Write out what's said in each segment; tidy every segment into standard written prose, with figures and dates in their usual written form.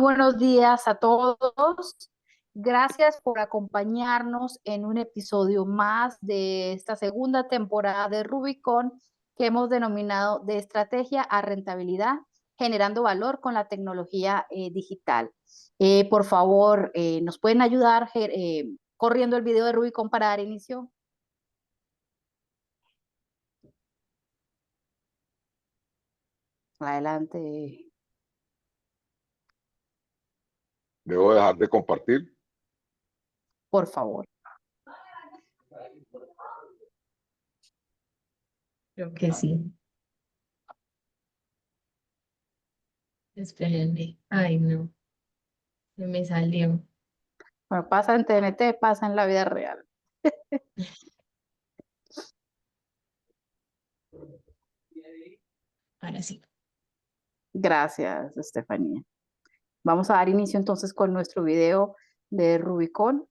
buenos días a todos. Gracias por acompañarnos en un episodio más de esta segunda temporada de Rubicon que hemos denominado de estrategia a rentabilidad, generando valor con la tecnología digital. Por favor, ¿nos pueden ayudar corriendo el video de Rubicon para dar inicio? Adelante, ¿Debo dejar de compartir? por favor. Creo que sí. Espérenme. Ay, no. Se me salió. Bueno, pasa en TNT, pasa en la vida real. Ahora sí. Gracias, Estefanía. Vamos a dar inicio entonces con nuestro video de Rubicon.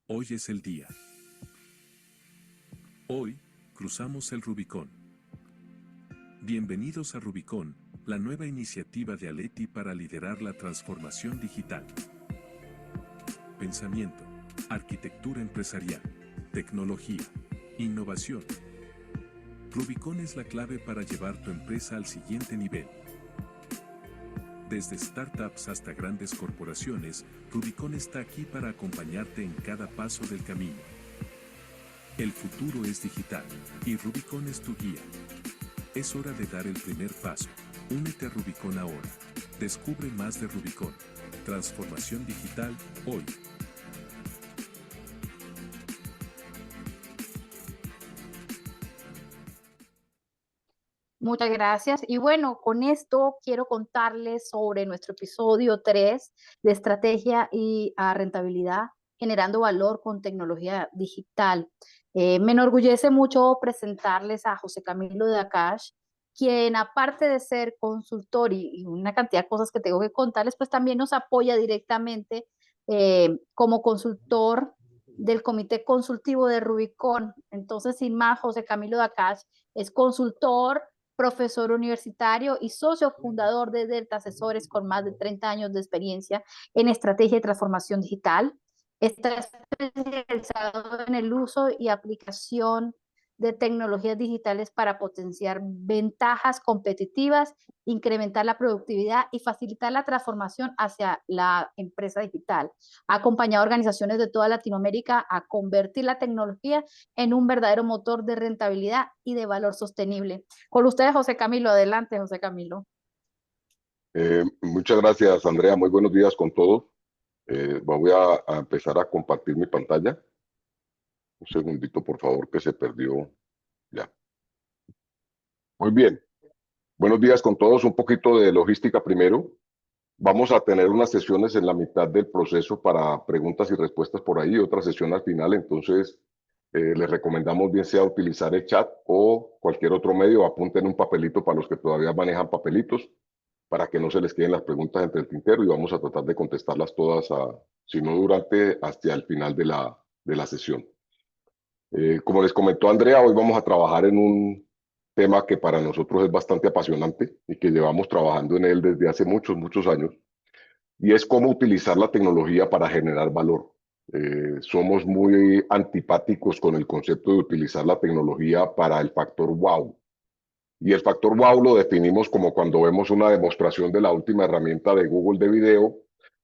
Hoy es el día. Hoy, cruzamos el Rubicón. Bienvenidos a Rubicon, la nueva iniciativa de Aleti para liderar la transformación digital. Pensamiento, arquitectura empresarial, tecnología, innovación. Rubicon es la clave para llevar tu empresa al siguiente nivel. Desde startups hasta grandes corporaciones, Rubicon está aquí para acompañarte en cada paso del camino. El futuro es digital, y Rubicon es tu guía. Es hora de dar el primer paso. Únete a Rubicon ahora. Descubre más de Rubicon. Transformación digital, hoy. Muchas gracias. Y bueno, con esto quiero contarles sobre nuestro episodio 3 de estrategia y rentabilidad, generando valor con tecnología digital. Me enorgullece mucho presentarles a José Camilo de Akash, quien aparte de ser consultor y una cantidad de cosas que tengo que contarles, pues también nos apoya directamente como consultor del Comité Consultivo de Rubicon. Entonces, sin más, José Camilo de Akash es consultor, profesor universitario y socio fundador de Delta Asesores con más de 30 años de experiencia en estrategia y transformación digital. Está especializado en el uso y aplicación de tecnologías digitales para potenciar ventajas competitivas, incrementar la productividad y facilitar la transformación hacia la empresa digital. Ha acompañado a organizaciones de toda Latinoamérica a convertir la tecnología en un verdadero motor de rentabilidad y de valor sostenible. Con ustedes, José Camilo. Adelante, José Camilo. Muchas gracias, Andrea. Muy buenos días con todos. Voy a empezar a compartir mi pantalla. Un segundito, por favor, que se perdió. Ya. Muy bien. Buenos días con todos. Un poquito de logística primero. Vamos a tener unas sesiones en la mitad del proceso para preguntas y respuestas por ahí, otra sesión al final. Entonces, les recomendamos bien sea utilizar el chat o cualquier otro medio. Apunten un papelito para los que todavía manejan papelitos, para que no se les queden las preguntas entre el tintero y vamos a tratar de contestarlas todas, si no durante, hasta el final de la sesión. Como les comentó Andrea, hoy vamos a trabajar en un tema que para nosotros es bastante apasionante y que llevamos trabajando en él desde hace muchos años, y es cómo utilizar la tecnología para generar valor. Somos muy antipáticos con el concepto de utilizar la tecnología para el factor wow. Y el factor wow lo definimos como cuando vemos una demostración de la última herramienta de Google de video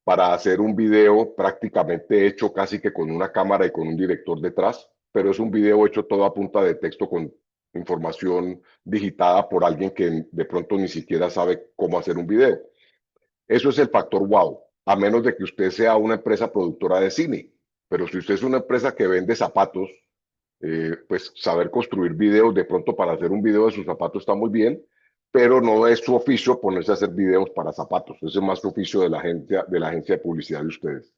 para hacer un video prácticamente hecho casi que con una cámara y con un director detrás, pero es un video hecho todo a punta de texto con información digitada por alguien que de pronto ni siquiera sabe cómo hacer un video. Eso es el factor wow, a menos de que usted sea una empresa productora de cine. Pero si usted es una empresa que vende zapatos, pues saber construir videos de pronto para hacer un video de sus zapatos está muy bien, pero no es su oficio ponerse a hacer videos para zapatos. Ese es más su oficio de la agencia de publicidad de ustedes.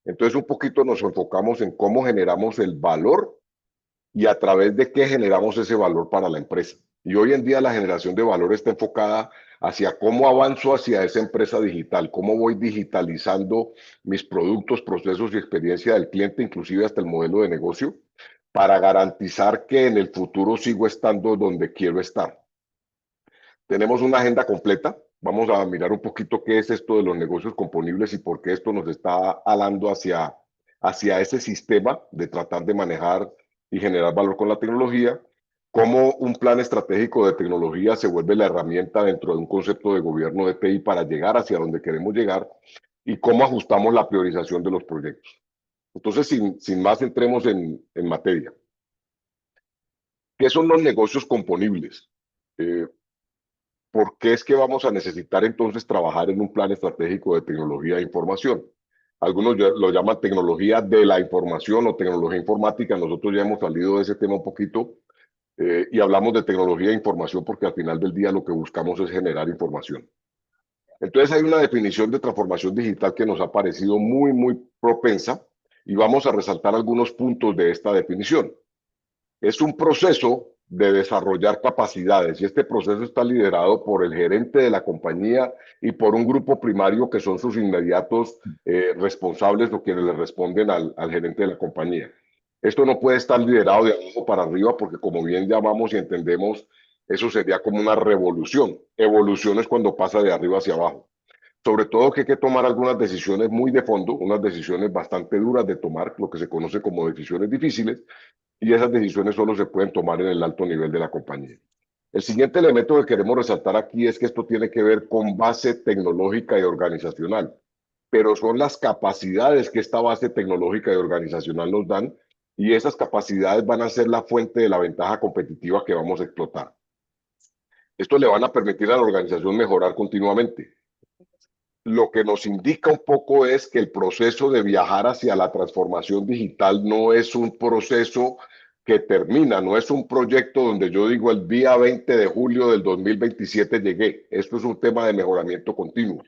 Entonces, un poquito nos enfocamos en cómo generamos el valor y a través de qué generamos ese valor para la empresa. Y hoy en día la generación de valor está enfocada hacia cómo avanzo hacia esa empresa digital, cómo voy digitalizando mis productos, procesos y experiencia del cliente, inclusive hasta el modelo de negocio, para garantizar que en el futuro sigo estando donde quiero estar. Tenemos una agenda completa. Vamos a mirar un poquito qué es esto de los negocios componibles y por qué esto nos está alando hacia ese sistema de tratar de manejar y generar valor con la tecnología, cómo un plan estratégico de tecnología se vuelve la herramienta dentro de un concepto de gobierno de TI para llegar hacia donde queremos llegar y cómo ajustamos la priorización de los proyectos. Entonces, sin más, entremos en materia. ¿Qué son los negocios componibles? ¿Por qué es que vamos a necesitar entonces trabajar en un plan estratégico de tecnología de información? Algunos lo llaman tecnología de la información o tecnología informática. Nosotros ya hemos salido de ese tema un poquito y hablamos de tecnología de información porque al final del día lo que buscamos es generar información. Entonces hay una definición de transformación digital que nos ha parecido muy propensa y vamos a resaltar algunos puntos de esta definición. Es un proceso de desarrollar capacidades y este proceso está liderado por el gerente de la compañía y por un grupo primario que son sus inmediatos responsables o quienes le responden al gerente de la compañía. Esto no puede estar liderado de abajo para arriba porque como bien llamamos y entendemos, eso sería como una revolución. Evolución es cuando pasa de arriba hacia abajo. Sobre todo que hay que tomar algunas decisiones muy de fondo, unas decisiones bastante duras de tomar, lo que se conoce como decisiones difíciles, y esas decisiones solo se pueden tomar en el alto nivel de la compañía. El siguiente elemento que queremos resaltar aquí es que esto tiene que ver con base tecnológica y organizacional, pero son las capacidades que esta base tecnológica y organizacional nos dan y esas capacidades van a ser la fuente de la ventaja competitiva que vamos a explotar. Esto le van a permitir a la organización mejorar continuamente. Lo que nos indica un poco es que el proceso de viajar hacia la transformación digital no es un proceso que termina, no es un proyecto donde yo digo el día 20 de julio del 2027 llegué. Esto es un tema de mejoramiento continuo.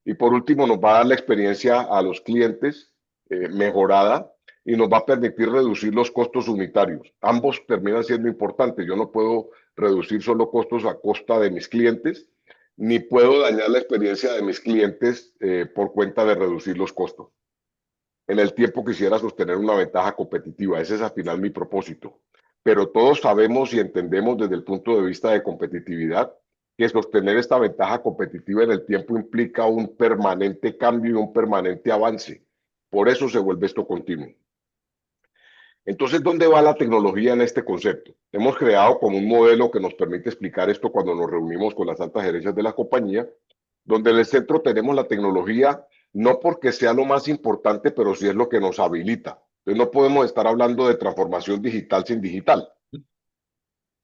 Y por último, nos va a dar la experiencia a los clientes mejorada y nos va a permitir reducir los costos unitarios. Ambos terminan siendo importantes. Yo no puedo reducir solo costos a costa de mis clientes, ni puedo dañar la experiencia de mis clientes por cuenta de reducir los costos. En el tiempo quisiera sostener una ventaja competitiva. Ese es al final mi propósito. Pero todos sabemos y entendemos desde el punto de vista de competitividad que sostener esta ventaja competitiva en el tiempo implica un permanente cambio y un permanente avance. Por eso se vuelve esto continuo. Entonces, ¿dónde va la tecnología en este concepto? Hemos creado como un modelo que nos permite explicar esto cuando nos reunimos con las altas gerencias de la compañía, donde en el centro tenemos la tecnología no porque sea lo más importante, pero sí es lo que nos habilita. Entonces, no podemos estar hablando de transformación digital sin digital.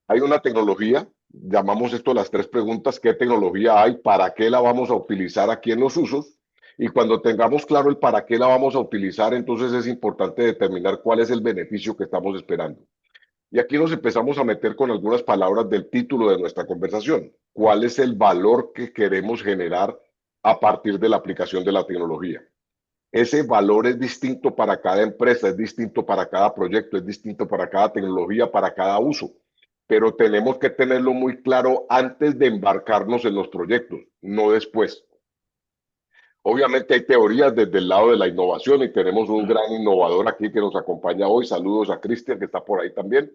Hay una tecnología, llamamos esto las tres preguntas: ¿qué tecnología hay? ¿Para qué la vamos a utilizar aquí en los usos? Y cuando tengamos claro el para qué la vamos a utilizar, entonces es importante determinar cuál es el beneficio que estamos esperando. Y aquí nos empezamos a meter con algunas palabras del título de nuestra conversación. ¿Cuál es el valor que queremos generar a partir de la aplicación de la tecnología? Ese valor es distinto para cada empresa, es distinto para cada proyecto, es distinto para cada tecnología, para cada uso. Pero tenemos que tenerlo muy claro antes de embarcarnos en los proyectos, no después. Obviamente hay teorías desde el lado de la innovación y tenemos un gran innovador aquí que nos acompaña hoy. Saludos a Cristian, que está por ahí también.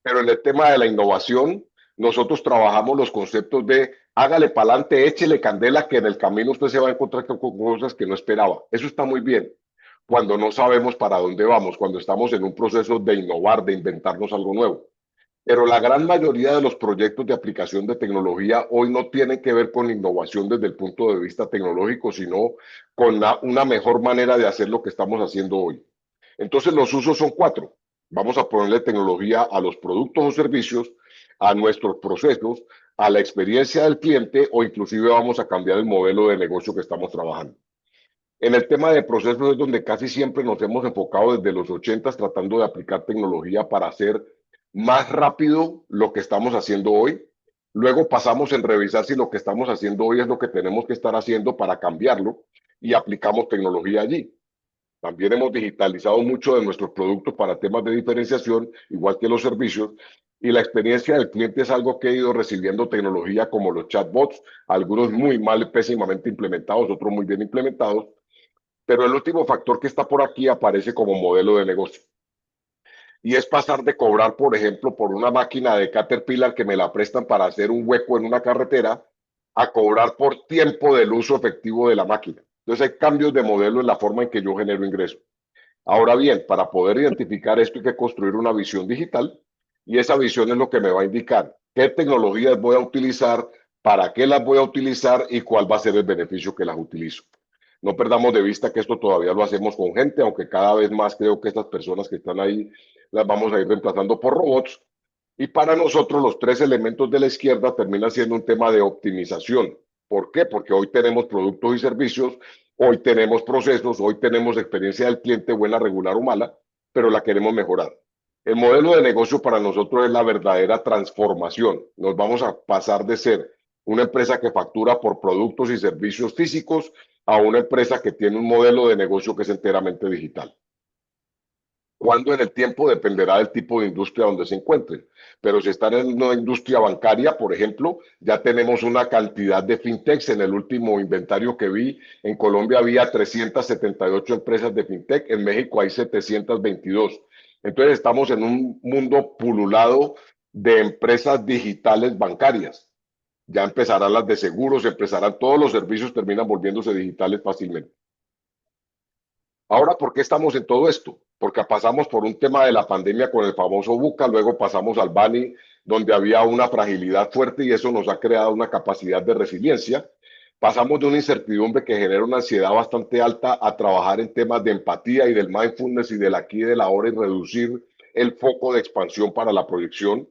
Pero en el tema de la innovación, nosotros trabajamos los conceptos de hágale para adelante, échele candela, que en el camino usted se va a encontrar con cosas que no esperaba. Eso está muy bien cuando no sabemos para dónde vamos, cuando estamos en un proceso de innovar, de inventarnos algo nuevo. Pero la gran mayoría de los proyectos de aplicación de tecnología hoy no tienen que ver con innovación desde el punto de vista tecnológico, sino con una mejor manera de hacer lo que estamos haciendo hoy. Entonces los usos son cuatro. Vamos a ponerle tecnología a los productos o servicios, a nuestros procesos, a la experiencia del cliente o inclusive vamos a cambiar el modelo de negocio que estamos trabajando. En el tema de procesos es donde casi siempre nos hemos enfocado desde los 80 tratando de aplicar tecnología para hacer más rápido lo que estamos haciendo hoy. Luego pasamos en revisar si lo que estamos haciendo hoy es lo que tenemos que estar haciendo para cambiarlo y aplicamos tecnología allí. También hemos digitalizado mucho de nuestros productos para temas de diferenciación, igual que los servicios, y la experiencia del cliente es algo que he ido recibiendo tecnología como los chatbots, algunos muy mal, pésimamente implementados, otros muy bien implementados, pero el último factor que está por aquí aparece como modelo de negocio. y es pasar de cobrar, por ejemplo, por una máquina de Caterpillar que me la prestan para hacer un hueco en una carretera, a cobrar por tiempo del uso efectivo de la máquina. Entonces hay cambios de modelo en la forma en que yo genero ingresos. Ahora bien, para poder identificar esto hay que construir una visión digital y esa visión es lo que me va a indicar qué tecnologías voy a utilizar, para qué las voy a utilizar y cuál va a ser el beneficio que las utilizo. No perdamos de vista que esto todavía lo hacemos con gente, aunque cada vez más creo que estas personas que están ahí las vamos a ir reemplazando por robots. Y para nosotros los tres elementos de la izquierda terminan siendo un tema de optimización. ¿Por qué? Porque hoy tenemos productos y servicios, hoy tenemos procesos, hoy tenemos experiencia del cliente, buena, regular o mala, pero la queremos mejorar. El modelo de negocio para nosotros es la verdadera transformación. Nos vamos a pasar de ser una empresa que factura por productos y servicios físicos a una empresa que tiene un modelo de negocio que es enteramente digital. ¿Cuándo en el tiempo? Dependerá del tipo de industria donde se encuentren. Pero si están en una industria bancaria, por ejemplo, ya tenemos una cantidad de fintechs. En el último inventario que vi, en Colombia había 378 empresas de fintech, en México hay 722. Entonces estamos en un mundo pululado de empresas digitales bancarias. Ya empezarán las de seguros, empezarán todos los servicios, terminan volviéndose digitales fácilmente. Ahora, ¿por qué estamos en todo esto? Porque pasamos por un tema de la pandemia con el famoso VUCA, luego pasamos al BANI, donde había una fragilidad fuerte y eso nos ha creado una capacidad de resiliencia. Pasamos de una incertidumbre que genera una ansiedad bastante alta a trabajar en temas de empatía y del mindfulness y del aquí y del ahora y reducir el foco de expansión para la proyección.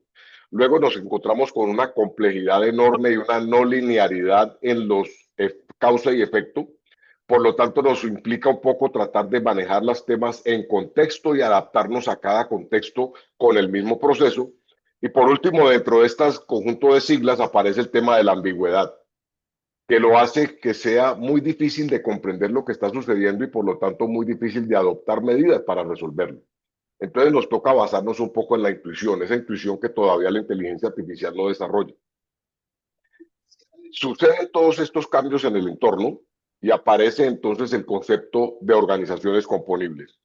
Luego nos encontramos con una complejidad enorme y una no linearidad en los causa y efecto. Por lo tanto, nos implica un poco tratar de manejar los temas en contexto y adaptarnos a cada contexto con el mismo proceso. Y por último, dentro de este conjunto de siglas aparece el tema de la ambigüedad, que lo hace que sea muy difícil de comprender lo que está sucediendo y por lo tanto muy difícil de adoptar medidas para resolverlo. Entonces nos toca basarnos un poco en la intuición, esa intuición que todavía la inteligencia artificial no desarrolla. Suceden todos estos cambios en el entorno y aparece entonces el concepto de organizaciones componibles.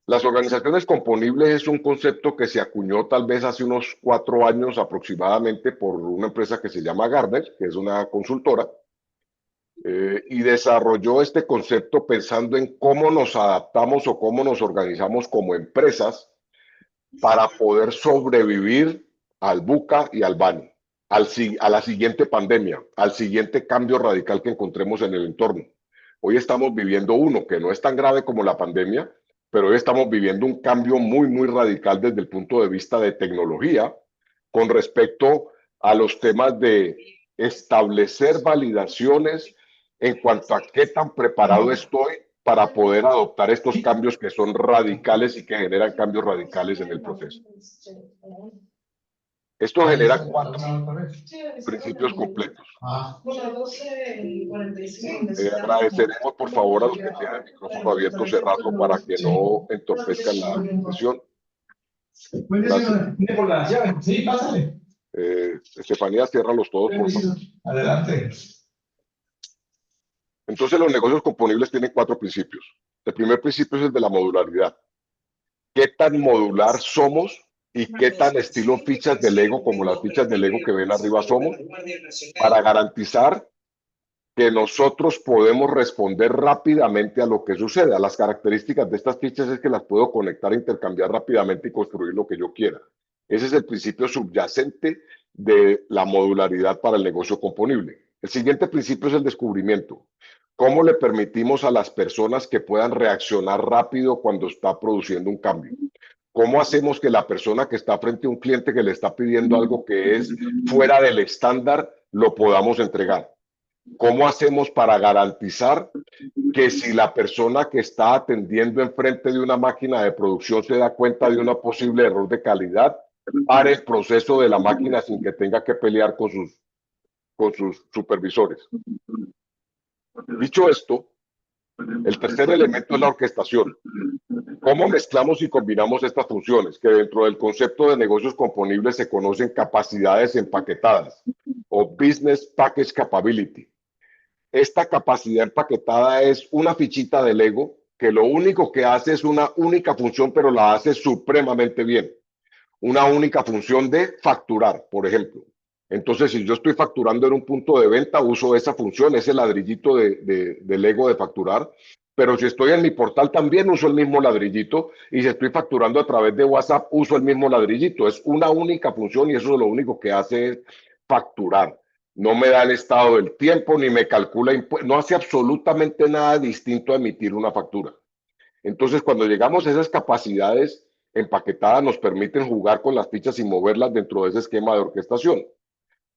Las organizaciones componibles es un concepto que se acuñó tal vez hace unos 4 años aproximadamente por una empresa que se llama Gartner, que es una consultora, y desarrolló este concepto pensando en cómo nos adaptamos o cómo nos organizamos como empresas para poder sobrevivir al VUCA y al BANI, a la siguiente pandemia, al siguiente cambio radical que encontremos en el entorno. Hoy estamos viviendo uno que no es tan grave como la pandemia, pero hoy estamos viviendo un cambio muy, muy radical desde el punto de vista de tecnología con respecto a los temas de establecer validaciones en cuanto a qué tan preparado estoy para poder adoptar estos cambios que son radicales y que generan cambios radicales en el proceso. Esto genera 4 principios completos. Agradeceremos por favor a los que tienen el micrófono abierto cerrarlo para que no entorpezcan la sesión. Gracias. Sí, pásale. Estefanía, ciérralos todos, por favor. Adelante. Entonces los negocios componibles tienen 4 principios. El primer principio es el de la modularidad. ¿Qué tan modular somos y qué tan estilo fichas de Lego, como las fichas de Lego que ven arriba somos, para garantizar que nosotros podemos responder rápidamente a lo que sucede? A las características de estas fichas es que las puedo conectar, intercambiar rápidamente y construir lo que yo quiera. Ese es el principio subyacente de la modularidad para el negocio componible. El siguiente principio es el descubrimiento. ¿Cómo le permitimos a las personas que puedan reaccionar rápido cuando está produciendo un cambio? ¿Cómo hacemos que la persona que está frente a un cliente que le está pidiendo algo que es fuera del estándar lo podamos entregar? ¿Cómo hacemos para garantizar que si la persona que está atendiendo enfrente de una máquina de producción se da cuenta de un posible error de calidad, pare el proceso de la máquina sin que tenga que pelear con sus supervisores? Dicho esto, el tercer elemento es la orquestación. ¿Cómo mezclamos y combinamos estas funciones? Que dentro del concepto de negocios componibles se conocen capacidades empaquetadas o Business Package Capability. Esta capacidad empaquetada es una fichita de Lego que lo único que hace es una única función, pero la hace supremamente bien. Una única función de facturar, por ejemplo. Entonces, si yo estoy facturando en un punto de venta, uso esa función, ese ladrillito de Lego de facturar. Pero si estoy en mi portal, también uso el mismo ladrillito. Y si estoy facturando a través de WhatsApp, uso el mismo ladrillito. Es una única función y eso es lo único que hace es facturar. No me da el estado del tiempo, ni me calcula impuestos. No hace absolutamente nada distinto a emitir una factura. Entonces, cuando llegamos a esas capacidades empaquetadas, nos permiten jugar con las fichas y moverlas dentro de ese esquema de orquestación.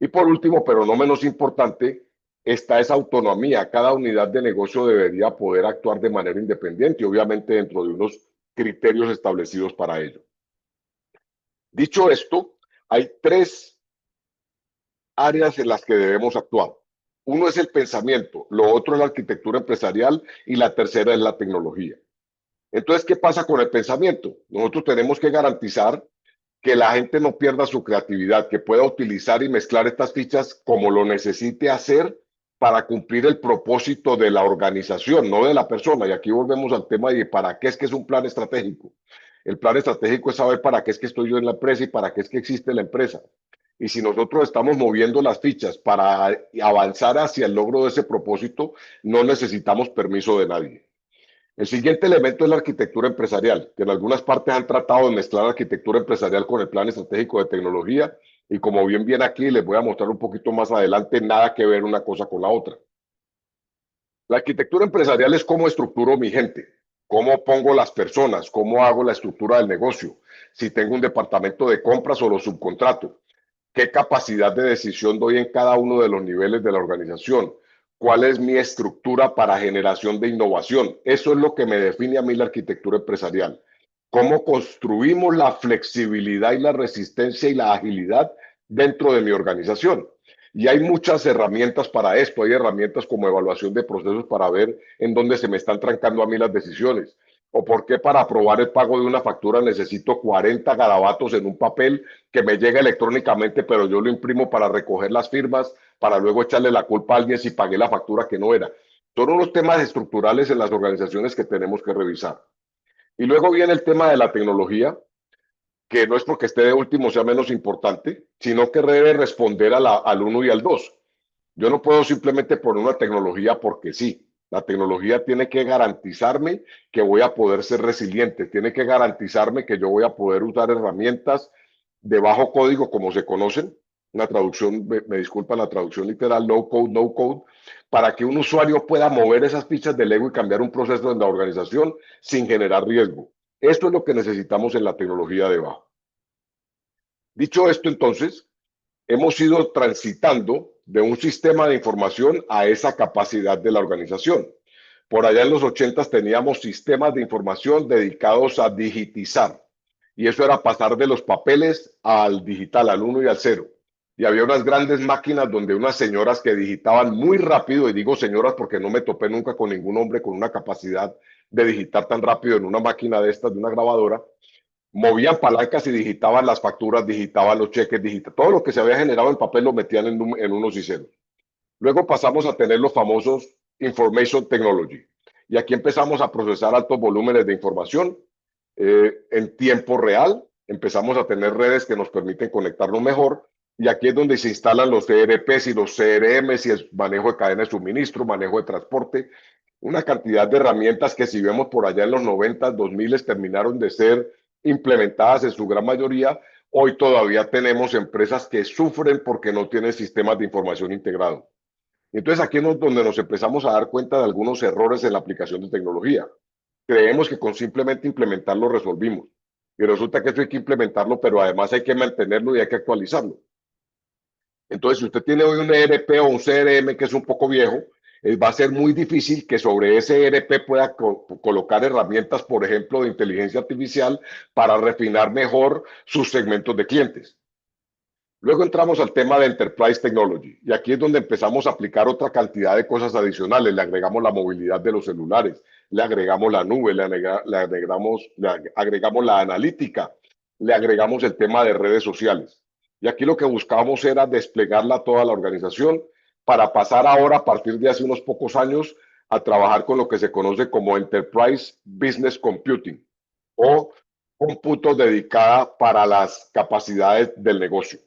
Y por último, pero no menos importante, está esa autonomía. Cada unidad de negocio debería poder actuar de manera independiente, obviamente dentro de unos criterios establecidos para ello. Dicho esto, hay 3 áreas en las que debemos actuar. Uno es el pensamiento, lo otro es la arquitectura empresarial y la tercera es la tecnología. Entonces, ¿qué pasa con el pensamiento? Nosotros tenemos que garantizar que la gente no pierda su creatividad, que pueda utilizar y mezclar estas fichas como lo necesite hacer para cumplir el propósito de la organización, no de la persona. Y aquí volvemos al tema de para qué es que es un plan estratégico. El plan estratégico es saber para qué es que estoy yo en la empresa y para qué es que existe la empresa. Y si nosotros estamos moviendo las fichas para avanzar hacia el logro de ese propósito, no necesitamos permiso de nadie. El siguiente elemento es la arquitectura empresarial, que en algunas partes han tratado de mezclar arquitectura empresarial con el plan estratégico de tecnología y como bien viene aquí, les voy a mostrar un poquito más adelante, nada que ver una cosa con la otra. La arquitectura empresarial es cómo estructuro mi gente, cómo pongo las personas, cómo hago la estructura del negocio, si tengo un departamento de compras o lo subcontrato, qué capacidad de decisión doy en cada uno de los niveles de la organización, cuál es mi estructura para generación de innovación. Eso es lo que me define a mí la arquitectura empresarial. Cómo construimos la flexibilidad y la resistencia y la agilidad dentro de mi organización. Y hay muchas herramientas para esto. Hay herramientas como evaluación de procesos para ver en dónde se me están trancando a mí las decisiones. O por qué para aprobar el pago de una factura necesito 40 garabatos en un papel que me llega electrónicamente, pero yo lo imprimo para recoger las firmas, para luego echarle la culpa a alguien si pagué la factura que no era. Son unos temas estructurales en las organizaciones que tenemos que revisar. Y luego viene el tema de la tecnología, que no es porque esté de último sea menos importante, sino que debe responder al 1 y al 2. Yo no puedo simplemente poner una tecnología porque sí. La tecnología tiene que garantizarme que voy a poder ser resiliente, tiene que garantizarme que yo voy a poder usar herramientas de bajo código, como se conocen, una traducción, me disculpan la traducción literal, low code, no code, para que un usuario pueda mover esas fichas de Lego y cambiar un proceso en la organización sin generar riesgo. Esto es lo que necesitamos en la tecnología de bajo. Dicho esto, entonces, hemos ido transitando de un sistema de información a esa capacidad de la organización. Por allá en los 80 teníamos sistemas de información dedicados a digitizar. Y eso era pasar de los papeles al digital, al 1 y al 0. Y había unas grandes máquinas donde unas señoras que digitaban muy rápido, y digo señoras porque no me topé nunca con ningún hombre con una capacidad de digitar tan rápido en una máquina de estas, de una grabadora, movían palancas y digitaban las facturas, digitaban los cheques, digitaban todo lo que se había generado en papel lo metían en unos y ceros. Luego pasamos a tener los famosos Information Technology. Y aquí empezamos a procesar altos volúmenes de información en tiempo real. Empezamos a tener redes que nos permiten conectarnos mejor. Y aquí es donde se instalan los ERPs y los CRMs y el manejo de cadena de suministro, manejo de transporte. Una cantidad de herramientas que si vemos por allá en los 90, 2000 terminaron de ser implementadas en su gran mayoría. Hoy todavía tenemos empresas que sufren porque no tienen sistemas de información integrados. Entonces aquí es donde nos empezamos a dar cuenta de algunos errores en la aplicación de tecnología. Creemos que con simplemente implementarlo resolvimos. Y resulta que eso hay que implementarlo, pero además hay que mantenerlo y hay que actualizarlo. Entonces, si usted tiene hoy un ERP o un CRM que es un poco viejo, va a ser muy difícil que sobre ese ERP pueda colocar herramientas, por ejemplo, de inteligencia artificial para refinar mejor sus segmentos de clientes. Luego entramos al tema de Enterprise Technology y aquí es donde empezamos a aplicar otra cantidad de cosas adicionales. Le agregamos la movilidad de los celulares, le agregamos la nube, le agregamos la analítica, le agregamos el tema de redes sociales. Y aquí lo que buscábamos era desplegarla a toda la organización para pasar ahora, a partir de hace unos pocos años, a trabajar con lo que se conoce como Enterprise Business Computing o cómputo dedicada para las capacidades del negocio.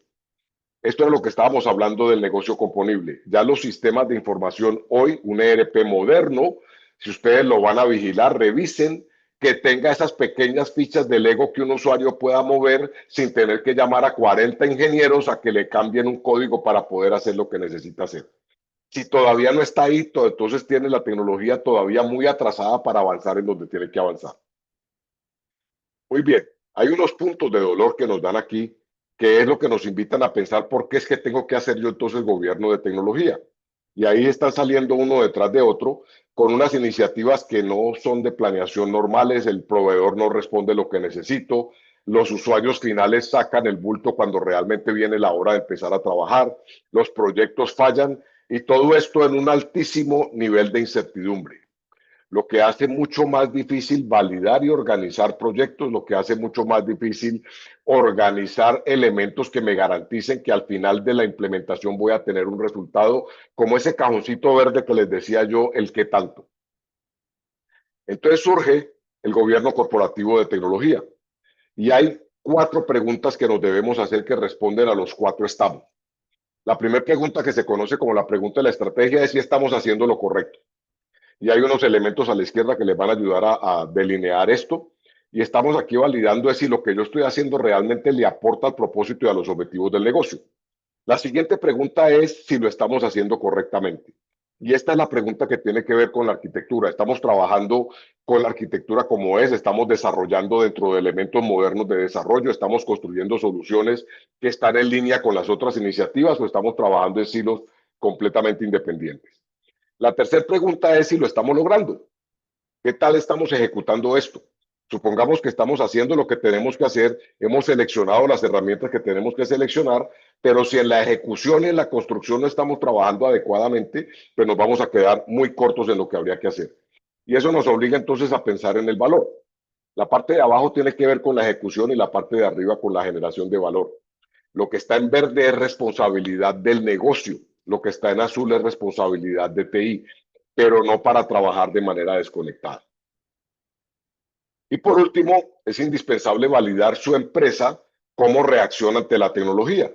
Esto es lo que estábamos hablando del negocio componible. Ya los sistemas de información hoy, un ERP moderno, si ustedes lo van a vigilar, revisen que tenga esas pequeñas fichas de Lego que un usuario pueda mover sin tener que llamar a 40 ingenieros a que le cambien un código para poder hacer lo que necesita hacer. Si todavía no está ahí, entonces tiene la tecnología todavía muy atrasada para avanzar en donde tiene que avanzar. Muy bien, hay unos puntos de dolor que nos dan aquí, que es lo que nos invitan a pensar por qué es que tengo que hacer yo entonces gobierno de tecnología. Y ahí están saliendo uno detrás de otro con unas iniciativas que no son de planeación normales, el proveedor no responde lo que necesito, los usuarios finales sacan el bulto cuando realmente viene la hora de empezar a trabajar, los proyectos fallan y todo esto en un altísimo nivel de incertidumbre, lo que hace mucho más difícil validar y organizar proyectos, lo que hace mucho más difícil organizar elementos que me garanticen que al final de la implementación voy a tener un resultado como ese cajoncito verde que les decía yo, el qué tanto. Entonces surge el gobierno corporativo de tecnología y hay 4 preguntas que nos debemos hacer que responden a los 4 estamos. La primera pregunta, que se conoce como la pregunta de la estrategia, es si estamos haciendo lo correcto. Y hay unos elementos a la izquierda que les van a ayudar a delinear esto. Y estamos aquí validando es si lo que yo estoy haciendo realmente le aporta al propósito y a los objetivos del negocio. La siguiente pregunta es si lo estamos haciendo correctamente. Y esta es la pregunta que tiene que ver con la arquitectura. Estamos trabajando con la arquitectura como es, estamos desarrollando dentro de elementos modernos de desarrollo, estamos construyendo soluciones que están en línea con las otras iniciativas o estamos trabajando en silos completamente independientes. La tercera pregunta es si lo estamos logrando. ¿Qué tal estamos ejecutando esto? Supongamos que estamos haciendo lo que tenemos que hacer, hemos seleccionado las herramientas que tenemos que seleccionar, pero si en la ejecución y en la construcción no estamos trabajando adecuadamente, pues nos vamos a quedar muy cortos en lo que habría que hacer. Y eso nos obliga entonces a pensar en el valor. La parte de abajo tiene que ver con la ejecución y la parte de arriba con la generación de valor. Lo que está en verde es responsabilidad del negocio, lo que está en azul es responsabilidad de TI, pero no para trabajar de manera desconectada. Y por último, es indispensable validar su empresa cómo reacciona ante la tecnología.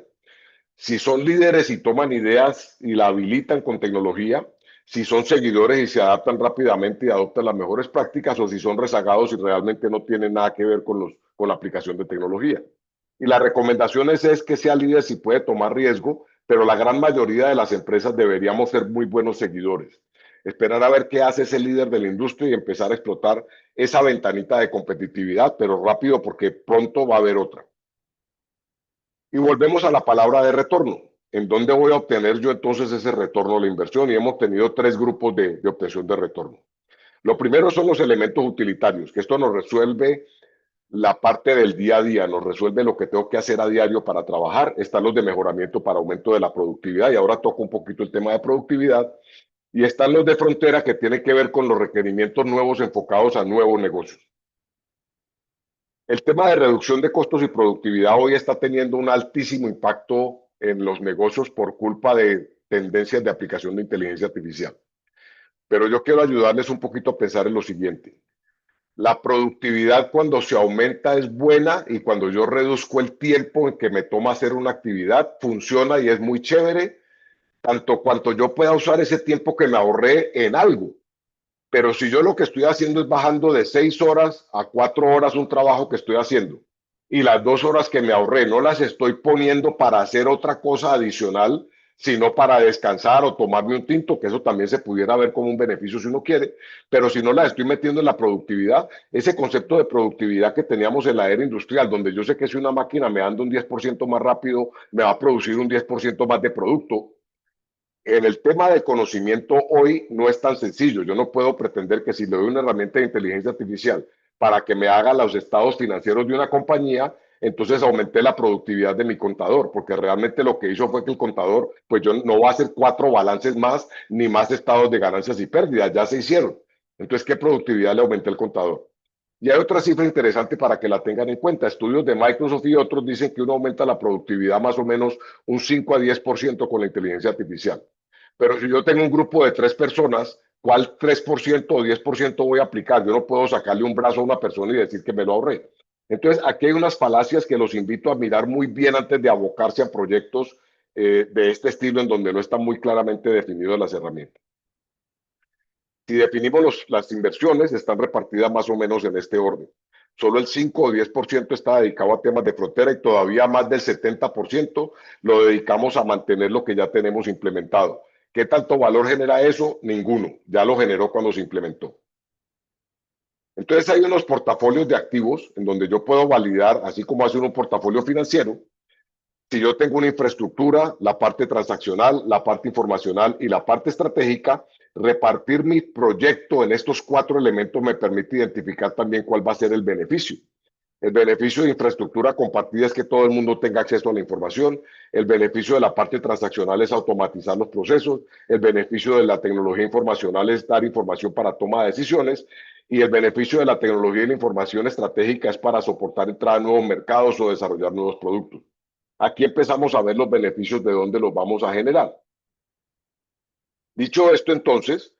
Si son líderes y toman ideas y la habilitan con tecnología, si son seguidores y se adaptan rápidamente y adoptan las mejores prácticas, o si son rezagados y realmente no tienen nada que ver con la aplicación de tecnología. Y la recomendación es que sea líder si puede tomar riesgo, pero la gran mayoría de las empresas deberíamos ser muy buenos seguidores. Esperar a ver qué hace ese líder de la industria y empezar a explotar esa ventanita de competitividad, pero rápido porque pronto va a haber otra. Y volvemos a la palabra de retorno. ¿En dónde voy a obtener yo entonces ese retorno a la inversión? Y hemos tenido 3 grupos de obtención de retorno. Lo primero son los elementos utilitarios, que esto nos resuelve la parte del día a día, nos resuelve lo que tengo que hacer a diario para trabajar. Están los de mejoramiento para aumento de la productividad, y ahora toco un poquito el tema de productividad. Y están los de frontera, que tienen que ver con los requerimientos nuevos enfocados a nuevos negocios. El tema de reducción de costos y productividad hoy está teniendo un altísimo impacto en los negocios por culpa de tendencias de aplicación de inteligencia artificial. Pero yo quiero ayudarles un poquito a pensar en lo siguiente. La productividad, cuando se aumenta, es buena, y cuando yo reduzco el tiempo en que me toma hacer una actividad, funciona y es muy chévere, tanto cuanto yo pueda usar ese tiempo que me ahorré en algo. Pero si yo lo que estoy haciendo es bajando de 6 horas a 4 horas un trabajo que estoy haciendo, y las 2 horas que me ahorré no las estoy poniendo para hacer otra cosa adicional, sino para descansar o tomarme un tinto, que eso también se pudiera ver como un beneficio si uno quiere, pero si no las estoy metiendo en la productividad, ese concepto de productividad que teníamos en la era industrial, donde yo sé que si una máquina me anda un 10% más rápido, me va a producir un 10% más de producto. En el tema de conocimiento hoy no es tan sencillo. Yo no puedo pretender que si le doy una herramienta de inteligencia artificial para que me haga los estados financieros de una compañía, entonces aumenté la productividad de mi contador, porque realmente lo que hizo fue que el contador, pues yo no va a hacer 4 balances más, ni más estados de ganancias y pérdidas, ya se hicieron. Entonces, ¿qué productividad le aumenté al contador? Y hay otra cifra interesante para que la tengan en cuenta. Estudios de Microsoft y otros dicen que uno aumenta la productividad más o menos un 5 a 10% con la inteligencia artificial. Pero si yo tengo un grupo de 3 personas ¿Cuál 3% o 10% voy a aplicar? Yo no puedo sacarle un brazo a una persona y decir que me lo ahorré. Entonces, aquí hay unas falacias que los invito a mirar muy bien antes de abocarse a proyectos de este estilo en donde no están muy claramente definidas las herramientas. Si definimos las inversiones, están repartidas más o menos en este orden. Solo el 5 o 10% está dedicado a temas de frontera y todavía más del 70% lo dedicamos a mantener lo que ya tenemos implementado. ¿Qué tanto valor genera eso? Ninguno. Ya lo generó cuando se implementó. Entonces hay unos portafolios de activos en donde yo puedo validar, así como hace un portafolio financiero, si yo tengo una infraestructura, la parte transaccional, la parte informacional y la parte estratégica, repartir mi proyecto en estos 4 elementos me permite identificar también cuál va a ser el beneficio. El beneficio de infraestructura compartida es que todo el mundo tenga acceso a la información. El beneficio de la parte transaccional es automatizar los procesos. El beneficio de la tecnología informacional es dar información para toma de decisiones. Y el beneficio de la tecnología y la información estratégica es para soportar entrada a nuevos mercados o desarrollar nuevos productos. Aquí empezamos a ver los beneficios de dónde los vamos a generar. Dicho esto, entonces,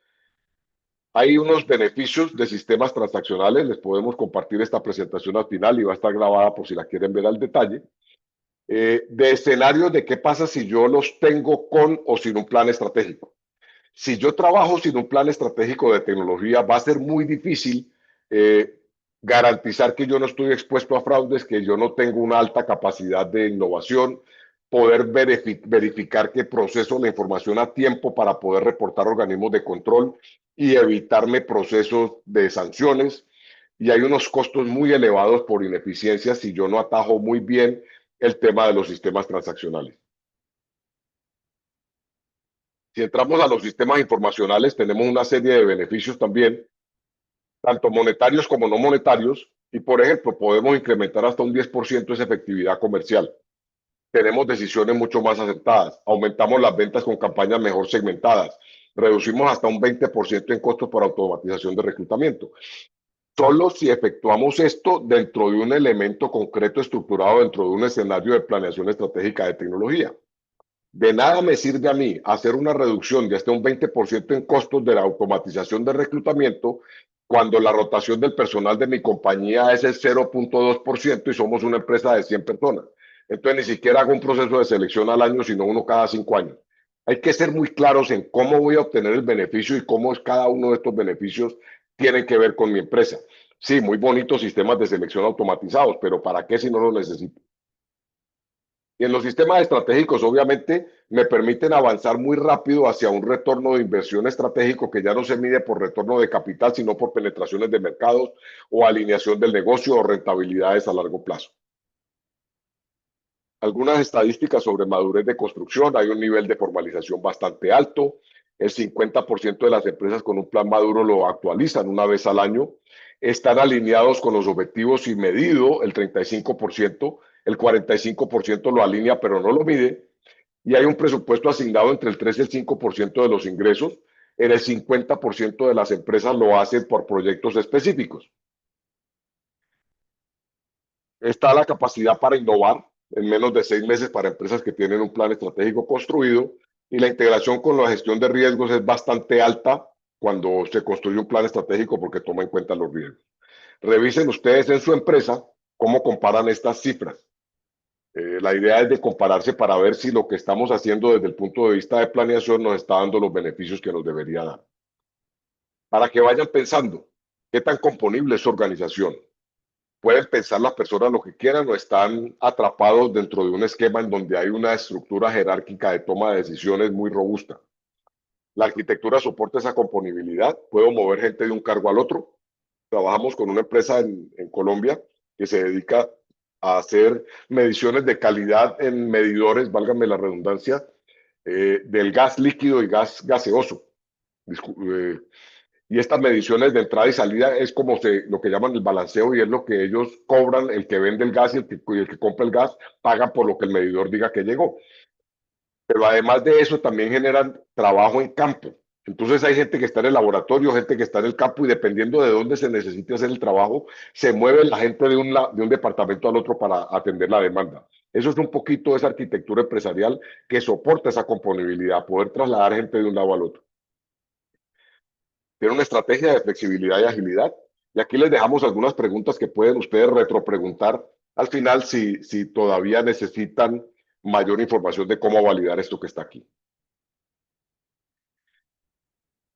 hay unos beneficios de sistemas transaccionales. Les podemos compartir esta presentación al final y va a estar grabada por si la quieren ver al detalle. De escenarios de qué pasa si yo los tengo con o sin un plan estratégico. Si yo trabajo sin un plan estratégico de tecnología, va a ser muy difícil garantizar que yo no estoy expuesto a fraudes, que yo no tengo una alta capacidad de innovación, poder verificar que proceso la información a tiempo para poder reportar organismos de control y evitarme procesos de sanciones. Y hay unos costos muy elevados por ineficiencia si yo no atajo muy bien el tema de los sistemas transaccionales. Si entramos a los sistemas informacionales, tenemos una serie de beneficios también, tanto monetarios como no monetarios, y por ejemplo, podemos incrementar hasta un 10% esa efectividad comercial. Tenemos decisiones mucho más acertadas, aumentamos las ventas con campañas mejor segmentadas, reducimos hasta un 20% en costos por automatización de reclutamiento. Solo si efectuamos esto dentro de un elemento concreto estructurado dentro de un escenario de planeación estratégica de tecnología. De nada me sirve a mí hacer una reducción de hasta un 20% en costos de la automatización de reclutamiento cuando la rotación del personal de mi compañía es el 0.2% y somos una empresa de 100 personas. Entonces ni siquiera hago un proceso de selección al año, sino uno cada 5 años. Hay que ser muy claros en cómo voy a obtener el beneficio y cómo es cada uno de estos beneficios tienen que ver con mi empresa. Sí, muy bonitos sistemas de selección automatizados, pero ¿para qué si no los necesito? Y en los sistemas estratégicos, obviamente, me permiten avanzar muy rápido hacia un retorno de inversión estratégico que ya no se mide por retorno de capital, sino por penetraciones de mercados o alineación del negocio o rentabilidades a largo plazo. Algunas estadísticas sobre madurez de construcción. Hay un nivel de formalización bastante alto. El 50% de las empresas con un plan maduro lo actualizan una vez al año. Están alineados con los objetivos y medido el 35%. El 45% lo alinea pero no lo mide. Y hay un presupuesto asignado entre el 3 y el 5% de los ingresos. En el 50% de las empresas lo hacen por proyectos específicos. Está la capacidad para innovar en menos de 6 meses para empresas que tienen un plan estratégico construido, y la integración con la gestión de riesgos es bastante alta cuando se construye un plan estratégico porque toma en cuenta los riesgos. Revisen ustedes en su empresa cómo comparan estas cifras. La idea es de compararse para ver si lo que estamos haciendo desde el punto de vista de planeación nos está dando los beneficios que nos debería dar. Para que vayan pensando, ¿qué tan componible es su organización? Pueden pensar las personas lo que quieran o están atrapados dentro de un esquema en donde hay una estructura jerárquica de toma de decisiones muy robusta. La arquitectura soporta esa componibilidad. Puedo mover gente de un cargo al otro. Trabajamos con una empresa en Colombia que se dedica a hacer mediciones de calidad en medidores, válgame la redundancia, del gas líquido y gas gaseoso. Y estas mediciones de entrada y salida es como lo que llaman el balanceo, y es lo que ellos cobran, el que vende el gas y el que compra el gas paga por lo que el medidor diga que llegó. Pero además de eso también generan trabajo en campo. Entonces hay gente que está en el laboratorio, gente que está en el campo, y dependiendo de dónde se necesite hacer el trabajo, se mueve la gente de un departamento al otro para atender la demanda. Eso es un poquito esa arquitectura empresarial que soporta esa componibilidad, poder trasladar gente de un lado al otro. tiene una estrategia de flexibilidad y agilidad. Y aquí les dejamos algunas preguntas que pueden ustedes retropreguntar al final si todavía necesitan mayor información de cómo validar esto que está aquí.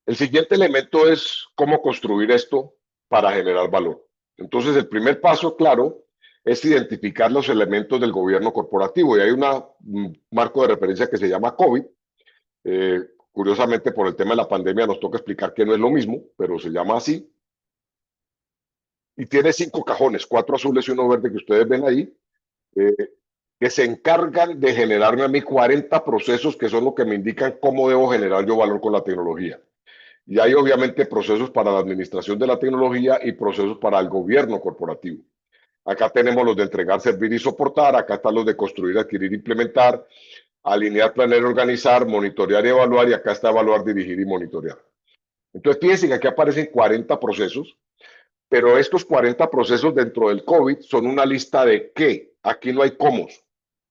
El siguiente elemento es cómo construir esto para generar valor. Entonces, el primer paso, claro, es identificar los elementos del gobierno corporativo. Y hay un marco de referencia que se llama COVID. Curiosamente, por el tema de la pandemia nos toca explicar que no es lo mismo, pero se llama así. Y tiene 5 cajones, 4 azules y 1 verde que ustedes ven ahí, que se encargan de generarme a mí 40 procesos que son lo que me indican cómo debo generar yo valor con la tecnología. Y hay obviamente procesos para la administración de la tecnología y procesos para el gobierno corporativo. Acá tenemos los de entregar, servir y soportar, acá están los de construir, adquirir, implementar, alinear, planear, organizar, monitorear y evaluar, y acá está evaluar, dirigir y monitorear. Entonces fíjense que aquí aparecen 40 procesos, pero estos 40 procesos dentro del COVID son una lista de qué. Aquí no hay cómo.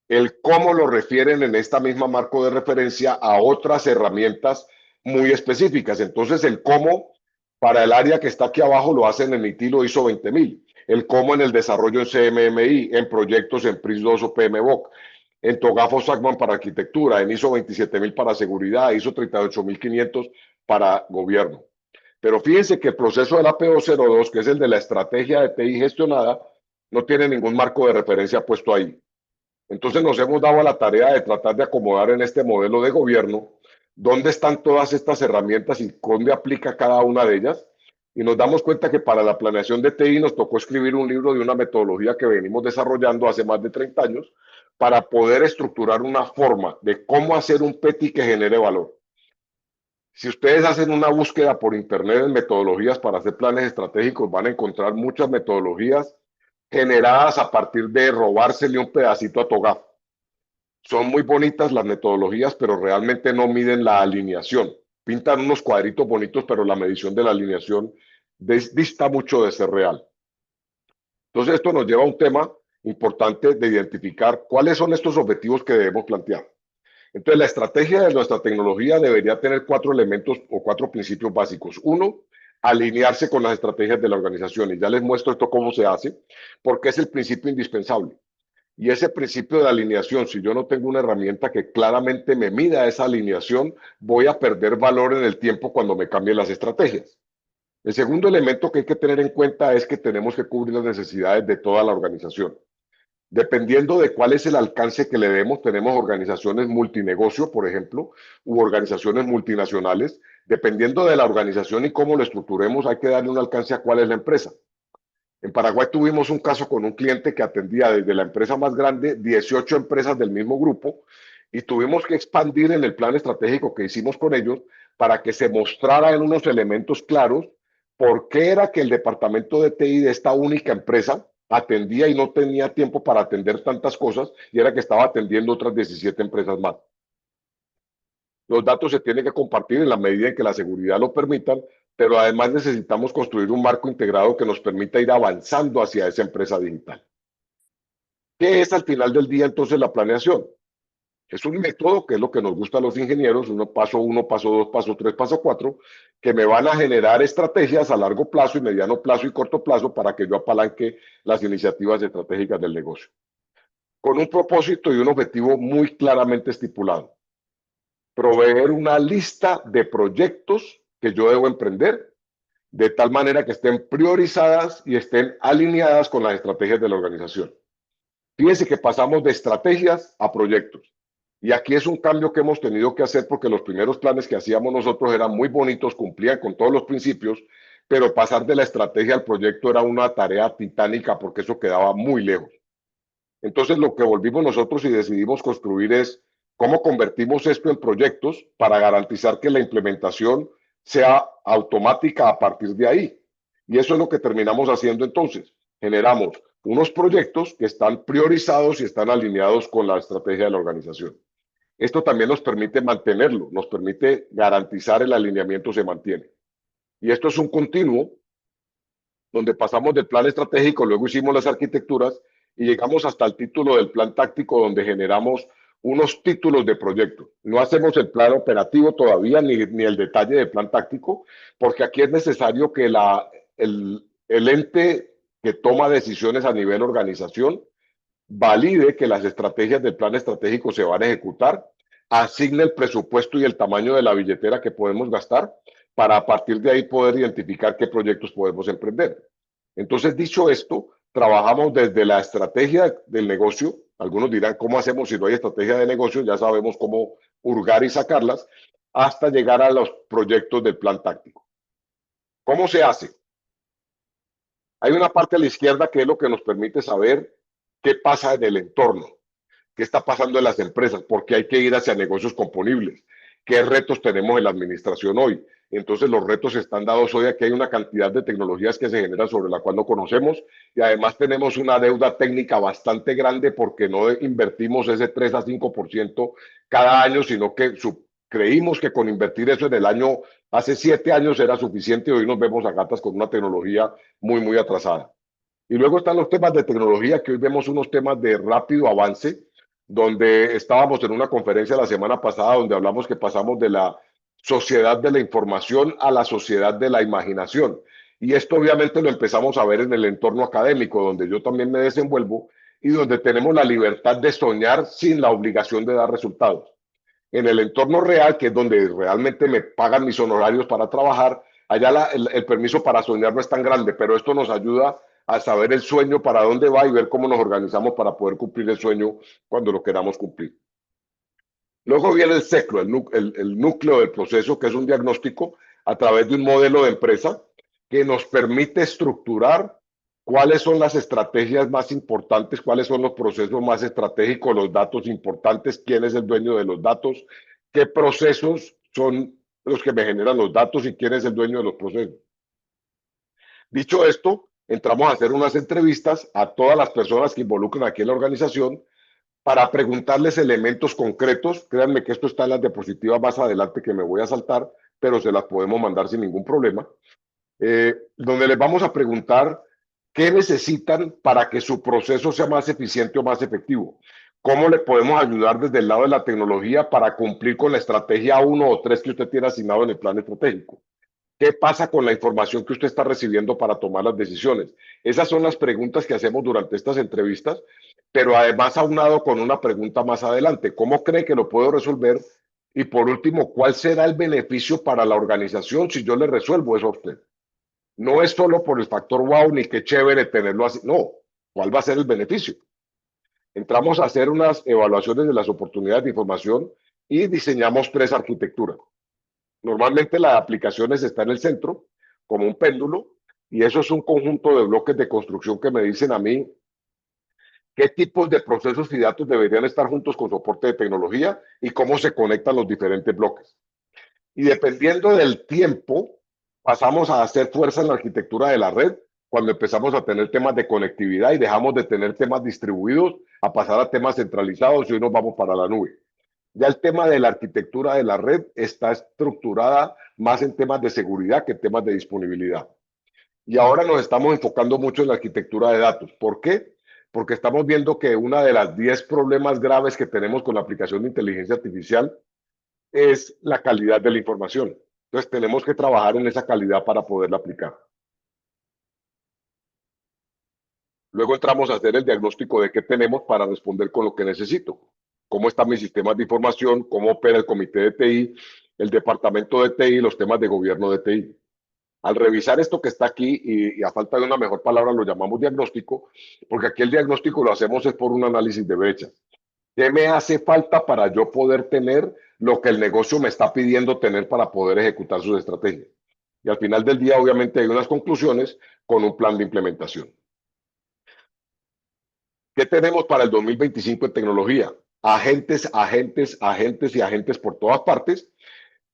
El cómo lo refieren en esta misma marco de referencia a otras herramientas muy específicas. Entonces, el cómo para el área que está aquí abajo lo hacen en ITIL ISO 20000. El cómo en el desarrollo en CMMI, en proyectos en PRIS2 o PMBOK, en TOGAF o SACMAN para arquitectura, en ISO 27000 para seguridad, ISO 38500 para gobierno. Pero fíjense que el proceso del APO02, que es el de la estrategia de TI gestionada, no tiene ningún marco de referencia puesto ahí. Entonces nos hemos dado a la tarea de tratar de acomodar en este modelo de gobierno dónde están todas estas herramientas y dónde aplica cada una de ellas. Y nos damos cuenta que para la planeación de TI nos tocó escribir un libro de una metodología que venimos desarrollando hace más de 30 años para poder estructurar una forma de cómo hacer un PETI que genere valor. Si ustedes hacen una búsqueda por internet en metodologías para hacer planes estratégicos, van a encontrar muchas metodologías generadas a partir de robársele un pedacito a TOGAF. Son muy bonitas las metodologías, pero realmente no miden la alineación. Pintan unos cuadritos bonitos, pero la medición de la alineación dista mucho de ser real. Entonces esto nos lleva a un tema importante de identificar cuáles son estos objetivos que debemos plantear. Entonces la estrategia de nuestra tecnología debería tener 4 elementos o 4 principios básicos. 1, alinearse con las estrategias de la organización. Y ya les muestro esto cómo se hace, porque es el principio indispensable. Y ese principio de alineación, si yo no tengo una herramienta que claramente me mida esa alineación, voy a perder valor en el tiempo cuando me cambien las estrategias. El segundo elemento que hay que tener en cuenta es que tenemos que cubrir las necesidades de toda la organización. Dependiendo de cuál es el alcance que le demos, tenemos organizaciones multinegocio, por ejemplo, u organizaciones multinacionales. Dependiendo de la organización y cómo lo estructuremos, hay que darle un alcance a cuál es la empresa. En Paraguay tuvimos un caso con un cliente que atendía desde la empresa más grande 18 empresas del mismo grupo y tuvimos que expandir en el plan estratégico que hicimos con ellos para que se mostrara en unos elementos claros por qué era que el departamento de TI de esta única empresa atendía y no tenía tiempo para atender tantas cosas y era que estaba atendiendo otras 17 empresas más. Los datos se tienen que compartir en la medida en que la seguridad lo permitan, pero además necesitamos construir un marco integrado que nos permita ir avanzando hacia esa empresa digital. ¿Qué es al final del día entonces la planeación? Es un método que es lo que nos gusta a los ingenieros, paso 1, paso 2, paso 3, paso 4, que me van a generar estrategias a largo plazo y mediano plazo y corto plazo para que yo apalanque las iniciativas estratégicas del negocio. Con un propósito y un objetivo muy claramente estipulado. Proveer una lista de proyectos que yo debo emprender de tal manera que estén priorizadas y estén alineadas con las estrategias de la organización. Fíjense que pasamos de estrategias a proyectos. Y aquí es un cambio que hemos tenido que hacer porque los primeros planes que hacíamos nosotros eran muy bonitos, cumplían con todos los principios, pero pasar de la estrategia al proyecto era una tarea titánica porque eso quedaba muy lejos. Entonces lo que volvimos nosotros y decidimos construir es cómo convertimos esto en proyectos para garantizar que la implementación sea automática a partir de ahí. Y eso es lo que terminamos haciendo entonces. Generamos unos proyectos que están priorizados y están alineados con la estrategia de la organización. Esto también nos permite mantenerlo, nos permite garantizar el alineamiento se mantiene. Y esto es un continuo donde pasamos del plan estratégico, luego hicimos las arquitecturas y llegamos hasta el título del plan táctico donde generamos unos títulos de proyecto. No hacemos el plan operativo todavía, ni el detalle del plan táctico, porque aquí es necesario que el ente que toma decisiones a nivel organización valide que las estrategias del plan estratégico se van a ejecutar, asigne el presupuesto y el tamaño de la billetera que podemos gastar para a partir de ahí poder identificar qué proyectos podemos emprender. Entonces, dicho esto, trabajamos desde la estrategia del negocio. Algunos dirán, ¿cómo hacemos si no hay estrategia de negocio? Ya sabemos cómo hurgar y sacarlas hasta llegar a los proyectos del plan táctico. ¿Cómo se hace? Hay una parte a la izquierda que es lo que nos permite saber qué pasa en el entorno, qué está pasando en las empresas, por qué hay que ir hacia negocios componibles, qué retos tenemos en la administración hoy. Entonces los retos están dados hoy, aquí hay una cantidad de tecnologías que se generan sobre la cual no conocemos y además tenemos una deuda técnica bastante grande porque no invertimos ese 3 a 5% cada año, sino que creímos que con invertir eso en el año, hace 7 años era suficiente y hoy nos vemos a gatas con una tecnología muy atrasada. Y luego están los temas de tecnología, que hoy vemos unos temas de rápido avance, donde estábamos en una conferencia la semana pasada donde hablamos que pasamos de la sociedad de la información a la sociedad de la imaginación. Y esto obviamente lo empezamos a ver en el entorno académico, donde yo también me desenvuelvo y donde tenemos la libertad de soñar sin la obligación de dar resultados. En el entorno real, que es donde realmente me pagan mis honorarios para trabajar, allá el permiso para soñar no es tan grande, pero esto nos ayuda a saber el sueño para dónde va y ver cómo nos organizamos para poder cumplir el sueño cuando lo queramos cumplir. Luego viene el CECLO, el núcleo del proceso, que es un diagnóstico a través de un modelo de empresa que nos permite estructurar cuáles son las estrategias más importantes, cuáles son los procesos más estratégicos, los datos importantes, quién es el dueño de los datos, qué procesos son los que me generan los datos y quién es el dueño de los procesos. Dicho esto, entramos a hacer unas entrevistas a todas las personas que involucran aquí en la organización para preguntarles elementos concretos. Créanme que esto está en las diapositivas más adelante que me voy a saltar, pero se las podemos mandar sin ningún problema, donde les vamos a preguntar qué necesitan para que su proceso sea más eficiente o más efectivo. ¿Cómo le podemos ayudar desde el lado de la tecnología para cumplir con la estrategia 1 o 3 que usted tiene asignado en el plan estratégico? ¿Qué pasa con la información que usted está recibiendo para tomar las decisiones? Esas son las preguntas que hacemos durante estas entrevistas, pero además aunado con una pregunta más adelante. ¿Cómo cree que lo puedo resolver? Y por último, ¿cuál será el beneficio para la organización si yo le resuelvo eso a usted? No es solo por el factor wow, ni qué chévere tenerlo así. No, ¿cuál va a ser el beneficio? Entramos a hacer unas evaluaciones de las oportunidades de información y diseñamos 3 arquitecturas. Normalmente la aplicación está en el centro, como un péndulo, y eso es un conjunto de bloques de construcción que me dicen a mí qué tipos de procesos y datos deberían estar juntos con soporte de tecnología y cómo se conectan los diferentes bloques. Y dependiendo del tiempo, pasamos a hacer fuerza en la arquitectura de la red cuando empezamos a tener temas de conectividad y dejamos de tener temas distribuidos a pasar a temas centralizados y hoy nos vamos para la nube. Ya el tema de la arquitectura de la red está estructurada más en temas de seguridad que en temas de disponibilidad. Y ahora nos estamos enfocando mucho en la arquitectura de datos. ¿Por qué? Porque estamos viendo que uno de los 10 problemas graves que tenemos con la aplicación de inteligencia artificial es la calidad de la información. Entonces tenemos que trabajar en esa calidad para poderla aplicar. Luego entramos a hacer el diagnóstico de qué tenemos para responder con lo que necesito. Cómo están mis sistemas de información, cómo opera el comité de TI, el departamento de TI, los temas de gobierno de TI. Al revisar esto que está aquí, y a falta de una mejor palabra lo llamamos diagnóstico, porque aquí el diagnóstico lo hacemos es por un análisis de brechas. ¿Qué me hace falta para yo poder tener lo que el negocio me está pidiendo tener para poder ejecutar sus estrategias? Y al final del día, obviamente, hay unas conclusiones con un plan de implementación. ¿Qué tenemos para el 2025 en tecnología? Agentes y agentes por todas partes.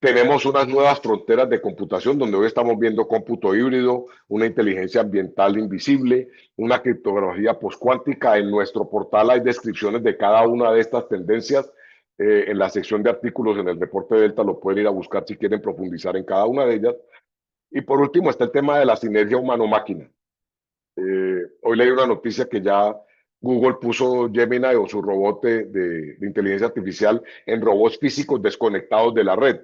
Tenemos unas nuevas fronteras de computación donde hoy estamos viendo cómputo híbrido, una inteligencia ambiental invisible, una criptografía postcuántica. En nuestro portal hay descripciones de cada una de estas tendencias. En la sección de artículos en el reporte Delta lo pueden ir a buscar si quieren profundizar en cada una de ellas. Y por último está el tema de la sinergia humano-máquina. Hoy leí una noticia que ya Google puso Gemini o su robot de inteligencia artificial en robots físicos desconectados de la red.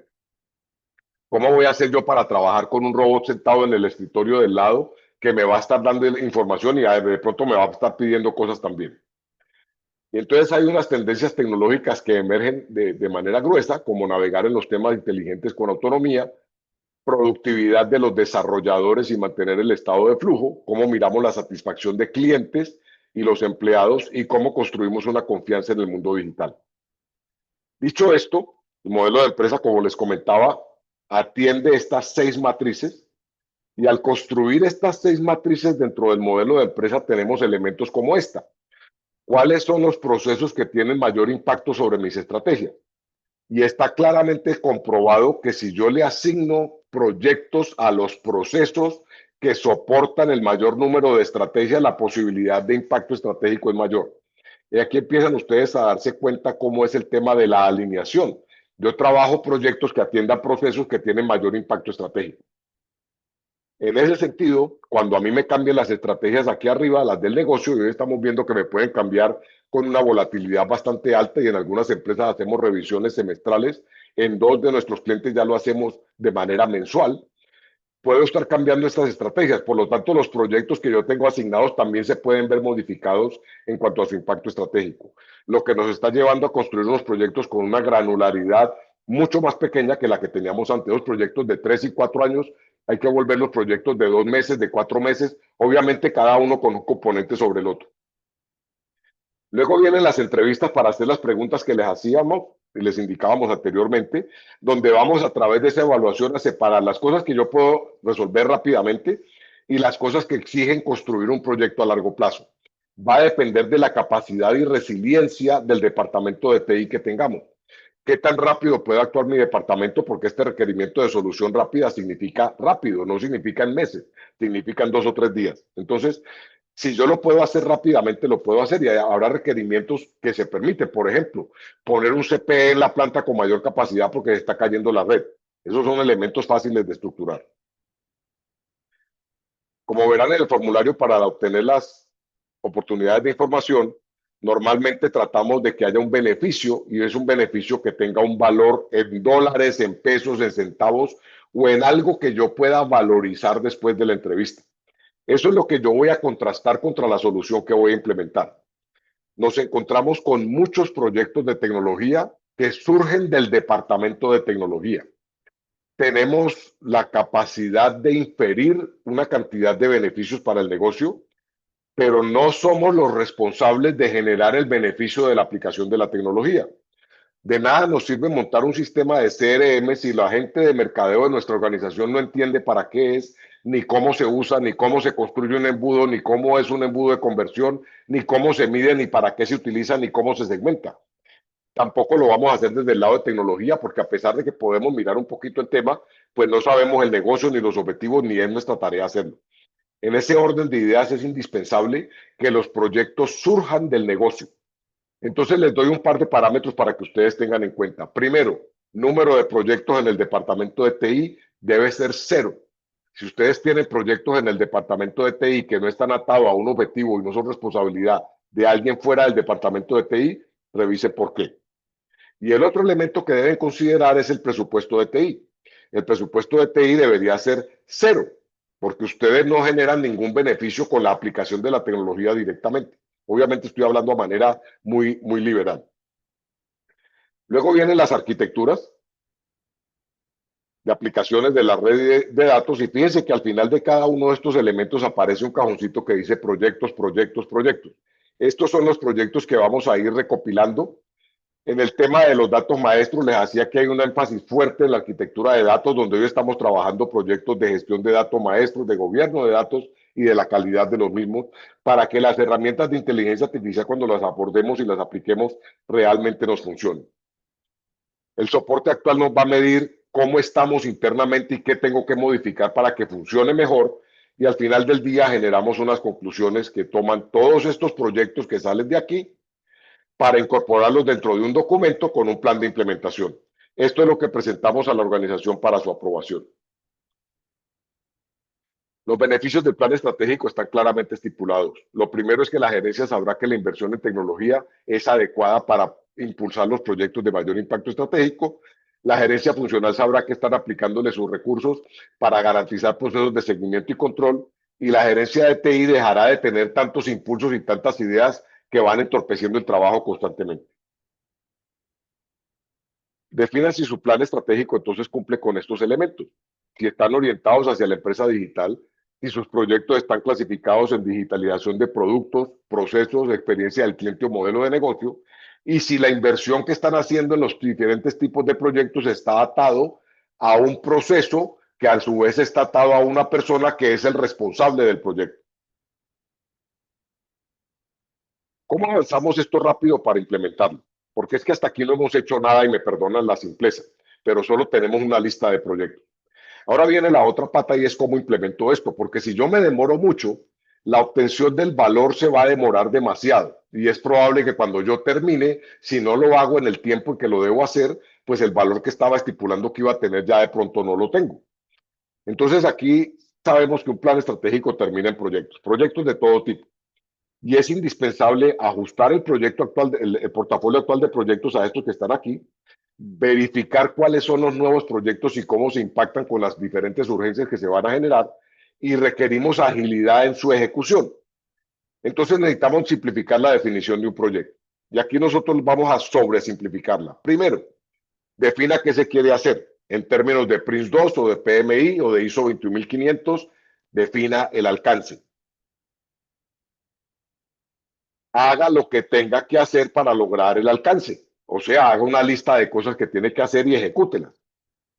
¿Cómo voy a hacer yo para trabajar con un robot sentado en el escritorio del lado que me va a estar dando información y de pronto me va a estar pidiendo cosas también? Y entonces hay unas tendencias tecnológicas que emergen de manera gruesa, como navegar en los temas inteligentes con autonomía, productividad de los desarrolladores y mantener el estado de flujo, cómo miramos la satisfacción de clientes y los empleados y cómo construimos una confianza en el mundo digital. Dicho esto, el modelo de empresa, como les comentaba, atiende estas 6 matrices y al construir estas 6 matrices dentro del modelo de empresa tenemos elementos como esta. ¿Cuáles son los procesos que tienen mayor impacto sobre mis estrategias? Y está claramente comprobado que si yo le asigno proyectos a los procesos que soportan el mayor número de estrategias, la posibilidad de impacto estratégico es mayor. Y aquí empiezan ustedes a darse cuenta cómo es el tema de la alineación. Yo trabajo proyectos que atiendan procesos que tienen mayor impacto estratégico. En ese sentido, cuando a mí me cambian las estrategias aquí arriba, las del negocio, y hoy estamos viendo que me pueden cambiar con una volatilidad bastante alta y en algunas empresas hacemos revisiones semestrales, en 2 de nuestros clientes ya lo hacemos de manera mensual, puedo estar cambiando estas estrategias. Por lo tanto, los proyectos que yo tengo asignados también se pueden ver modificados en cuanto a su impacto estratégico, lo que nos está llevando a construir unos proyectos con una granularidad mucho más pequeña que la que teníamos antes. Los proyectos de 3 y 4 años, hay que volver los proyectos de 2 meses, de 4 meses, obviamente cada uno con un componente sobre el otro. Luego vienen las entrevistas para hacer las preguntas que les hacíamos y les indicábamos anteriormente, donde vamos a través de esa evaluación a separar las cosas que yo puedo resolver rápidamente y las cosas que exigen construir un proyecto a largo plazo. Va a depender de la capacidad y resiliencia del departamento de TI que tengamos. ¿Qué tan rápido puede actuar mi departamento? Porque este requerimiento de solución rápida significa rápido, no significa en meses, significa en 2 o 3 días. Entonces, si yo lo puedo hacer rápidamente, lo puedo hacer y habrá requerimientos que se permiten. Por ejemplo, poner un CPE en la planta con mayor capacidad porque se está cayendo la red. Esos son elementos fáciles de estructurar. Como verán en el formulario para obtener las oportunidades de información, normalmente tratamos de que haya un beneficio y es un beneficio que tenga un valor en dólares, en pesos, en centavos o en algo que yo pueda valorizar después de la entrevista. Eso es lo que yo voy a contrastar contra la solución que voy a implementar. Nos encontramos con muchos proyectos de tecnología que surgen del departamento de tecnología. Tenemos la capacidad de inferir una cantidad de beneficios para el negocio, pero no somos los responsables de generar el beneficio de la aplicación de la tecnología. De nada nos sirve montar un sistema de CRM si la gente de mercadeo de nuestra organización no entiende para qué es, ni cómo se usa, ni cómo se construye un embudo, ni cómo es un embudo de conversión, ni cómo se mide, ni para qué se utiliza, ni cómo se segmenta. Tampoco lo vamos a hacer desde el lado de tecnología, porque a pesar de que podemos mirar un poquito el tema, pues no sabemos el negocio, ni los objetivos, ni es nuestra tarea hacerlo. En ese orden de ideas es indispensable que los proyectos surjan del negocio. Entonces les doy un par de parámetros para que ustedes tengan en cuenta. Primero, número de proyectos en el departamento de TI debe ser 0. Si ustedes tienen proyectos en el departamento de TI que no están atados a un objetivo y no son responsabilidad de alguien fuera del departamento de TI, revise por qué. Y el otro elemento que deben considerar es el presupuesto de TI. El presupuesto de TI debería ser 0, porque ustedes no generan ningún beneficio con la aplicación de la tecnología directamente. Obviamente estoy hablando de manera muy liberal. Luego vienen las arquitecturas de aplicaciones de la red de datos y fíjense que al final de cada uno de estos elementos aparece un cajoncito que dice proyectos, proyectos, proyectos. Estos son los proyectos que vamos a ir recopilando. En el tema de los datos maestros les hacía que hay un énfasis fuerte en la arquitectura de datos, donde hoy estamos trabajando proyectos de gestión de datos maestros, de gobierno de datos y de la calidad de los mismos, para que las herramientas de inteligencia artificial cuando las abordemos y las apliquemos realmente nos funcionen. El soporte actual nos va a medir cómo estamos internamente y qué tengo que modificar para que funcione mejor y al final del día generamos unas conclusiones que toman todos estos proyectos que salen de aquí para incorporarlos dentro de un documento con un plan de implementación. Esto es lo que presentamos a la organización para su aprobación. Los beneficios del plan estratégico están claramente estipulados. Lo primero es que la gerencia sabrá que la inversión en tecnología es adecuada para impulsar los proyectos de mayor impacto estratégico. La gerencia funcional sabrá que están aplicándole sus recursos para garantizar procesos de seguimiento y control. Y la gerencia de TI dejará de tener tantos impulsos y tantas ideas que van entorpeciendo el trabajo constantemente. Defina si su plan estratégico entonces cumple con estos elementos. Si están orientados hacia la empresa digital, si sus proyectos están clasificados en digitalización de productos, procesos, experiencia del cliente o modelo de negocio, y si la inversión que están haciendo en los diferentes tipos de proyectos está atado a un proceso que a su vez está atado a una persona que es el responsable del proyecto. ¿Cómo avanzamos esto rápido para implementarlo? Porque es que hasta aquí no hemos hecho nada y me perdonan la simpleza, pero solo tenemos una lista de proyectos. Ahora viene la otra pata y es cómo implemento esto, porque si yo me demoro mucho, la obtención del valor se va a demorar demasiado y es probable que cuando yo termine, si no lo hago en el tiempo en que lo debo hacer, pues el valor que estaba estipulando que iba a tener ya de pronto no lo tengo. Entonces aquí sabemos que un plan estratégico termina en proyectos, proyectos de todo tipo. Y es indispensable ajustar el proyecto actual, el portafolio actual de proyectos a estos que están aquí, verificar cuáles son los nuevos proyectos y cómo se impactan con las diferentes urgencias que se van a generar y requerimos agilidad en su ejecución. Entonces necesitamos simplificar la definición de un proyecto. Y aquí nosotros vamos a sobresimplificarla. Primero, defina qué se quiere hacer en términos de PRINCE2 o de PMI o de ISO 21500, defina el alcance. Haga lo que tenga que hacer para lograr el alcance. O sea, haga una lista de cosas que tiene que hacer y ejecútelas.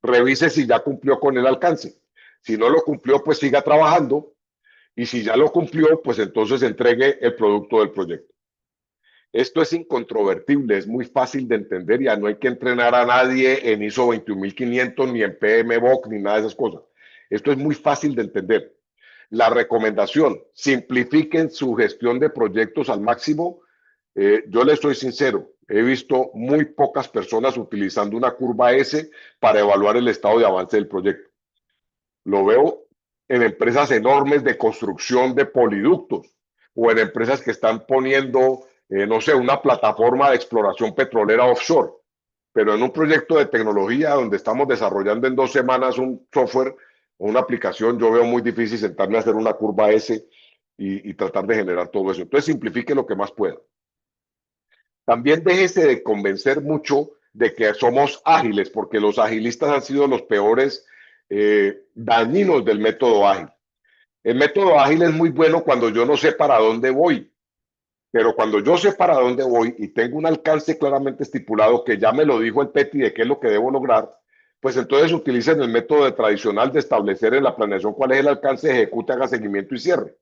Revise si ya cumplió con el alcance. Si no lo cumplió, pues siga trabajando. Y si ya lo cumplió, pues entonces entregue el producto del proyecto. Esto es incontrovertible, es muy fácil de entender. Ya no hay que entrenar a nadie en ISO 21500 ni en PMBOK ni nada de esas cosas. Esto es muy fácil de entender. La recomendación, simplifiquen su gestión de proyectos al máximo. Yo les soy sincero, he visto muy pocas personas utilizando una curva S para evaluar el estado de avance del proyecto. Lo veo en empresas enormes de construcción de poliductos o en empresas que están poniendo, no sé, una plataforma de exploración petrolera offshore. Pero en un proyecto de tecnología donde estamos desarrollando en 2 semanas un software o una aplicación, yo veo muy difícil sentarme a hacer una curva S y tratar de generar todo eso. Entonces simplifique lo que más pueda. También déjese de convencer mucho de que somos ágiles, porque los agilistas han sido los peores dañinos del método ágil. El método ágil es muy bueno cuando yo no sé para dónde voy, pero cuando yo sé para dónde voy y tengo un alcance claramente estipulado, que ya me lo dijo el PETI de qué es lo que debo lograr, pues entonces utilicen el método tradicional de establecer en la planeación cuál es el alcance, ejecute, haga seguimiento y cierre.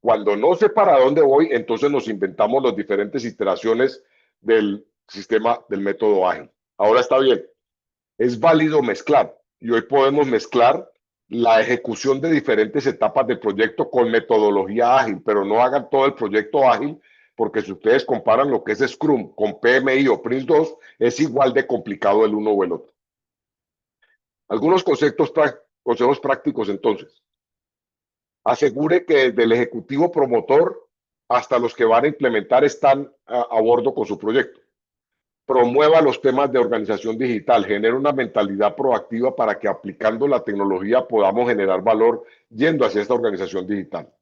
Cuando no sé para dónde voy, entonces nos inventamos las diferentes iteraciones del sistema del método ágil. Ahora está bien, es válido mezclar y hoy podemos mezclar la ejecución de diferentes etapas del proyecto con metodología ágil, pero no hagan todo el proyecto ágil porque si ustedes comparan lo que es Scrum con PMI o PRINCE2, es igual de complicado el uno o el otro. Algunos consejos prácticos entonces. Asegure que desde el ejecutivo promotor hasta los que van a implementar están a bordo con su proyecto. Promueva los temas de organización digital, genere una mentalidad proactiva para que aplicando la tecnología podamos generar valor yendo hacia esta organización digital.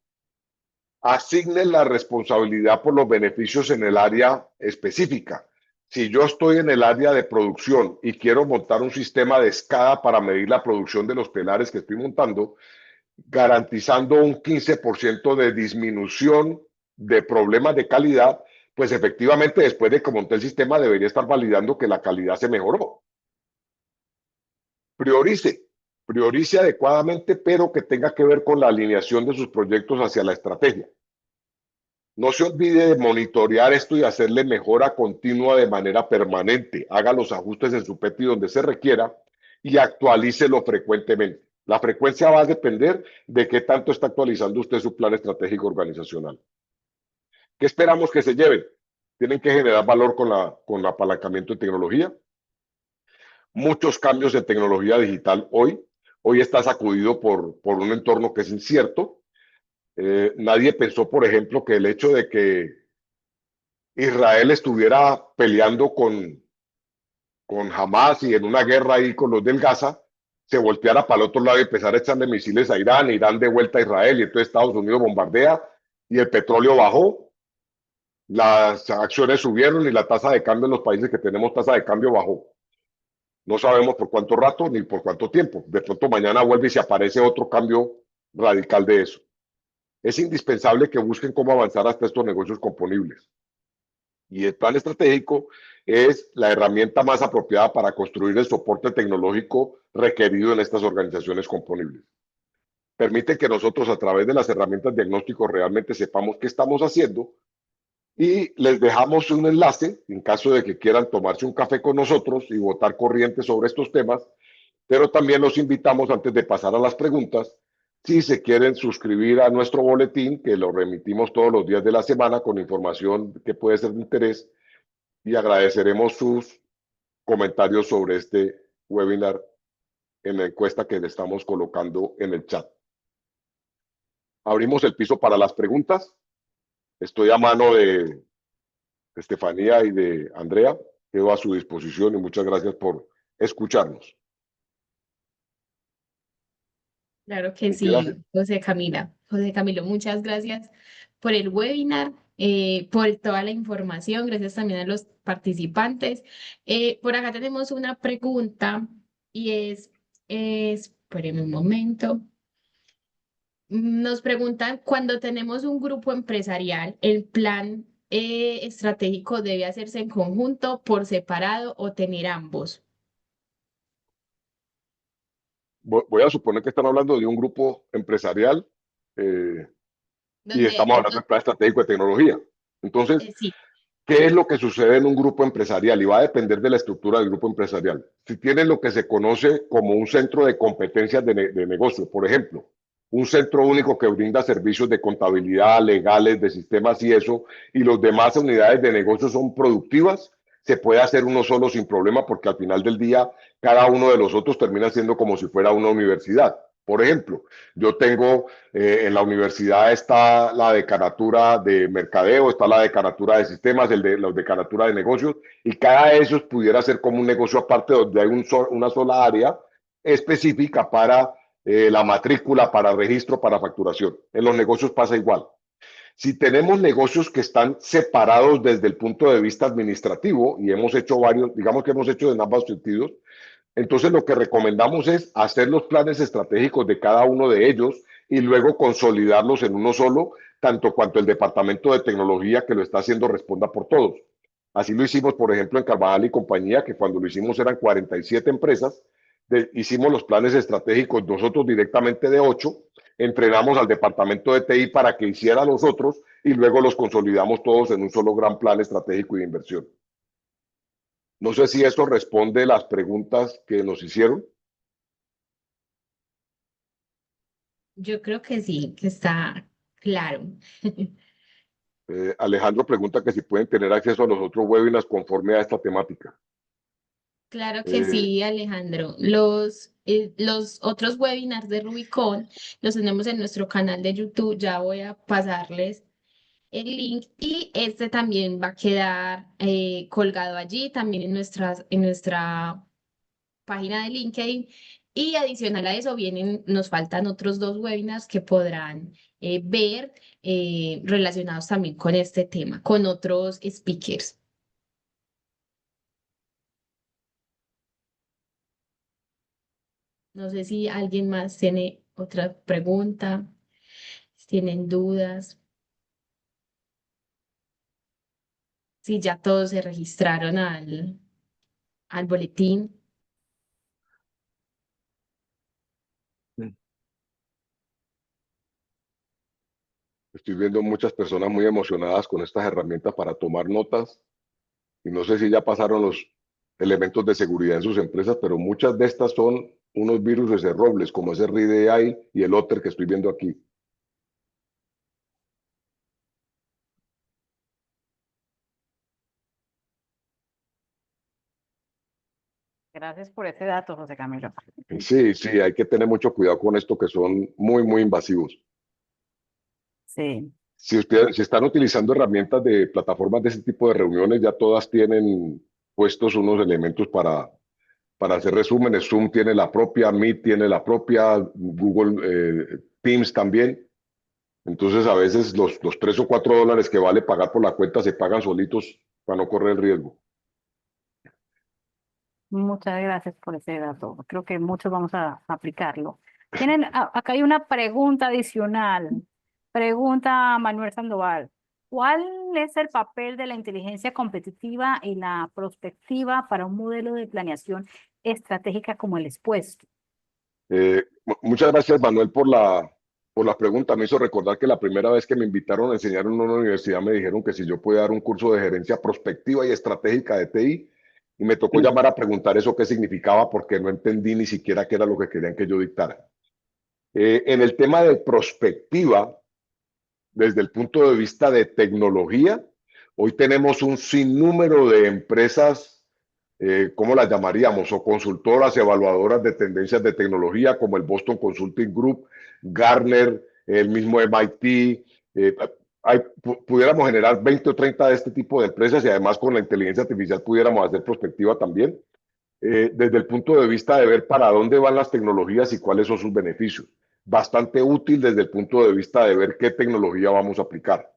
Asigne la responsabilidad por los beneficios en el área específica. Si yo estoy en el área de producción y quiero montar un sistema de escala para medir la producción de los telares que estoy montando, garantizando un 15% de disminución de problemas de calidad, pues efectivamente después de que monté el sistema debería estar validando que la calidad se mejoró. Priorice adecuadamente, pero que tenga que ver con la alineación de sus proyectos hacia la estrategia. No se olvide de monitorear esto y hacerle mejora continua de manera permanente. Haga los ajustes en su PETI donde se requiera y actualícelo frecuentemente. La frecuencia va a depender de qué tanto está actualizando usted su plan estratégico organizacional. ¿Qué esperamos que se lleven? Tienen que generar valor con apalancamiento de tecnología. Muchos cambios en tecnología digital hoy. hoy está sacudido por un entorno que es incierto. Nadie pensó, por ejemplo, que el hecho de que Israel estuviera peleando con Hamas y en una guerra ahí con los del Gaza, se volteara para el otro lado y empezara a echarle misiles a Irán, Irán de vuelta a Israel, y entonces Estados Unidos bombardea y el petróleo bajó, las acciones subieron y la tasa de cambio en los países que tenemos tasa de cambio bajó. No sabemos por cuánto rato ni por cuánto tiempo. De pronto mañana vuelve y se aparece otro cambio radical de eso. Es indispensable que busquen cómo avanzar hasta estos negocios componibles. Y el plan estratégico es la herramienta más apropiada para construir el soporte tecnológico requerido en estas organizaciones componibles. Permite que nosotros a través de las herramientas diagnósticos realmente sepamos qué estamos haciendo y les dejamos un enlace en caso de que quieran tomarse un café con nosotros y votar corriente sobre estos temas, pero también los invitamos antes de pasar a las preguntas, si se quieren suscribir a nuestro boletín, que lo remitimos todos los días de la semana con información que puede ser de interés, y agradeceremos sus comentarios sobre este webinar en la encuesta que le estamos colocando en el chat. Abrimos el piso para las preguntas. Estoy a mano de Estefanía y de Andrea. Quedo a su disposición y muchas gracias por escucharnos. Claro que ¿Qué quiere sí, hacer? José Camila. José Camilo, muchas gracias por el webinar, por toda la información. Gracias también a los participantes. Por acá tenemos una pregunta y espéreme un momento. Nos preguntan, cuando tenemos un grupo empresarial, ¿el plan estratégico debe hacerse en conjunto, por separado o tener ambos? Voy a suponer que están hablando de un grupo empresarial eh, y Donde, estamos hablando del plan estratégico de tecnología. Entonces, sí, ¿qué es lo que sucede en un grupo empresarial? Y va a depender de la estructura del grupo empresarial. Si tienen lo que se conoce como un centro de competencias de negocio, por ejemplo, un centro único que brinda servicios de contabilidad, legales, de sistemas y eso, y los demás unidades de negocio son productivas, se puede hacer uno solo sin problema porque al final del día cada uno de los otros termina siendo como si fuera una universidad. Por ejemplo, yo tengo en la universidad está la decanatura de mercadeo, está la decanatura de sistemas, la decanatura de negocios, y cada de esos pudiera ser como un negocio aparte donde hay una sola área específica para la matrícula, para registro, para facturación. En los negocios pasa igual. Si tenemos negocios que están separados desde el punto de vista administrativo, y hemos hecho varios, digamos que hemos hecho en ambos sentidos, entonces lo que recomendamos es hacer los planes estratégicos de cada uno de ellos y luego consolidarlos en uno solo, tanto cuanto el departamento de tecnología que lo está haciendo responda por todos. Así lo hicimos, por ejemplo, en Carvajal y compañía, que cuando lo hicimos eran 47 empresas, hicimos los planes estratégicos nosotros directamente de 8, entrenamos al departamento de TI para que hiciera los otros y luego los consolidamos todos en un solo gran plan estratégico de inversión. No sé si esto responde las preguntas que nos hicieron. yo creo que sí, que está claro. Alejandro pregunta que si pueden tener acceso a los otros webinars conforme a esta temática. Claro que Eh, sí, Alejandro. Los otros webinars de Rubicon los tenemos en nuestro canal de YouTube. Ya voy a pasarles el link y este también va a quedar colgado allí, también en nuestra página de LinkedIn. Y adicional a eso nos faltan otros dos webinars que podrán ver relacionados también con este tema, con otros speakers. No sé si alguien más tiene otra pregunta, si tienen dudas, si ya todos se registraron al boletín. Estoy viendo muchas personas muy emocionadas con estas herramientas para tomar notas y no sé si ya pasaron los elementos de seguridad en sus empresas, pero muchas de estas son unos virus de robles como ese RIDEI y el Otter que estoy viendo aquí. Gracias por ese dato, José Camilo. Sí, sí, hay que tener mucho cuidado con esto que son muy, muy invasivos. Sí. Si están utilizando herramientas de plataformas de ese tipo de reuniones, ya todas tienen puestos unos elementos para hacer resúmenes. Zoom tiene la propia, Meet tiene la propia, Google Teams también. Entonces, a veces los $3 o $4 que vale pagar por la cuenta se pagan solitos para no correr el riesgo. Muchas gracias por ese dato. Creo que muchos vamos a aplicarlo. Acá hay una pregunta adicional. Pregunta Manuel Sandoval. ¿Cuál es el papel de la inteligencia competitiva y la prospectiva para un modelo de planeación estratégica como el expuesto? Muchas gracias, Manuel, por la pregunta. Me hizo recordar que la primera vez que me invitaron a enseñar en una universidad me dijeron que si yo podía dar un curso de gerencia prospectiva y estratégica de TI, y me tocó llamar a preguntar eso qué significaba porque no entendí ni siquiera qué era lo que querían que yo dictara. En el tema de prospectiva, desde el punto de vista de tecnología, hoy tenemos un sinnúmero de empresas, ¿cómo las llamaríamos? O consultoras, evaluadoras de tendencias de tecnología, como el Boston Consulting Group, Gartner, el mismo MIT. Pudiéramos generar 20 o 30 de este tipo de empresas y además con la inteligencia artificial pudiéramos hacer prospectiva también, desde el punto de vista de ver para dónde van las tecnologías y cuáles son sus beneficios. Bastante útil desde el punto de vista de ver qué tecnología vamos a aplicar.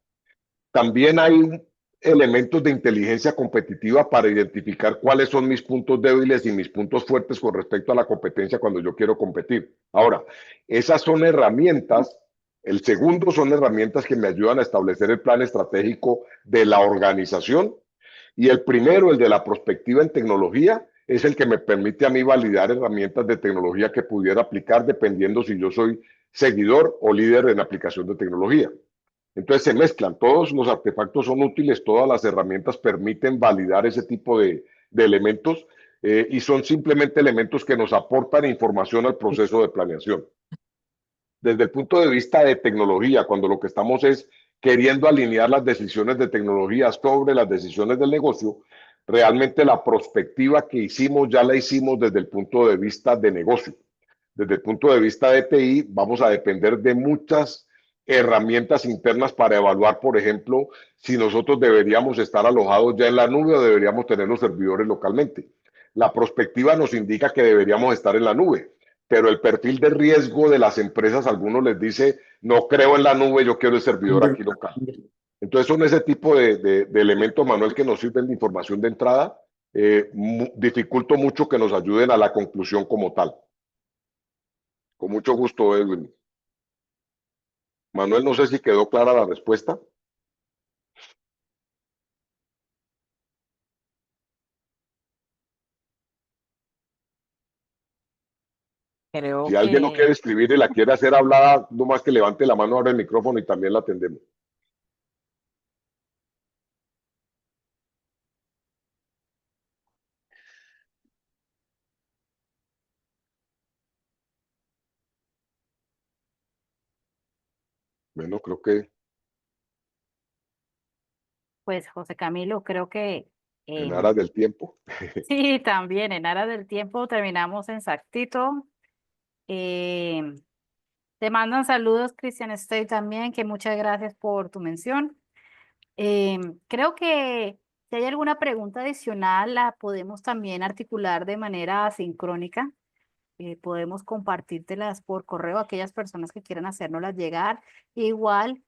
También hay elementos de inteligencia competitiva para identificar cuáles son mis puntos débiles y mis puntos fuertes con respecto a la competencia cuando yo quiero competir. Ahora, esas son herramientas. El segundo son herramientas que me ayudan a establecer el plan estratégico de la organización. Y el primero, el de la prospectiva en tecnología, es el que me permite a mí validar herramientas de tecnología que pudiera aplicar dependiendo si yo soy seguidor o líder en aplicación de tecnología. Entonces se mezclan, todos los artefactos son útiles, todas las herramientas permiten validar ese tipo de elementos, y son simplemente elementos que nos aportan información al proceso de planeación. Desde el punto de vista de tecnología, cuando lo que estamos es queriendo alinear las decisiones de tecnología sobre las decisiones del negocio, realmente la prospectiva que hicimos ya la hicimos desde el punto de vista de negocio. Desde el punto de vista de TI, vamos a depender de muchas herramientas internas para evaluar, por ejemplo, si nosotros deberíamos estar alojados ya en la nube o deberíamos tener los servidores localmente. La prospectiva nos indica que deberíamos estar en la nube, pero el perfil de riesgo de las empresas, a algunos les dice, no creo en la nube, yo quiero el servidor aquí local. Entonces son ese tipo de elementos, Manuel, que nos sirven de información de entrada. Dificulto mucho que nos ayuden a la conclusión como tal. Con mucho gusto, Edwin. Manuel, no sé si quedó clara la respuesta. Creo Si alguien no quiere que, escribir y la quiere hacer hablada, no más que levante la mano, abre el micrófono y también la atendemos. Bueno, creo que pues, José Camilo, creo que en aras del tiempo. sí, también en aras del tiempo terminamos exactito. Eh, Te mandan saludos, Christian Stay también, que muchas gracias por tu mención. Creo que si hay alguna pregunta adicional, la podemos también articular de manera asincrónica. Podemos compartírtelas por correo a aquellas personas que quieran hacérnoslas llegar. Igual,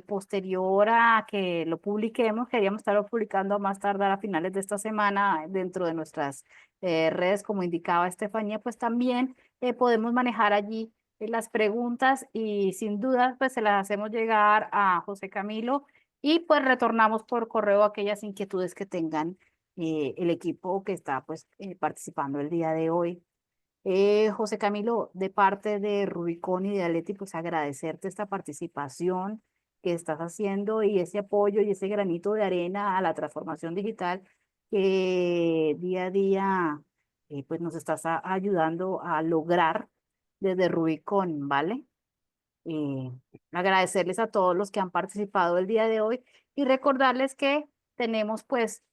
posterior a que lo publiquemos, queríamos estarlo publicando a más tardar a finales de esta semana dentro de nuestras redes, como indicaba Estefanía, pues también podemos manejar allí las preguntas y sin duda pues se las hacemos llegar a José Camilo y pues retornamos por correo aquellas inquietudes que tengan el equipo que está pues participando el día de hoy. José Camilo, de parte de Rubicón y de Aleti, pues agradecerte esta participación que estás haciendo y ese apoyo y ese granito de arena a la transformación digital que día a día pues nos estás ayudando a lograr desde Rubicón, ¿vale? Eh, Agradecerles a todos los que han participado el día de hoy y recordarles que tenemos pues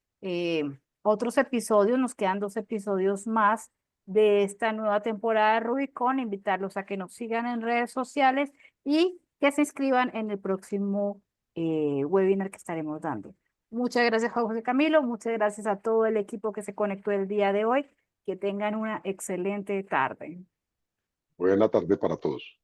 otros episodios, nos quedan 2 episodios más de esta nueva temporada de Rubicon, invitarlos a que nos sigan en redes sociales y que se inscriban en el próximo webinar que estaremos dando. Muchas gracias, Juan José Camilo, muchas gracias a todo el equipo que se conectó el día de hoy, que tengan una excelente tarde. Buena tarde para todos.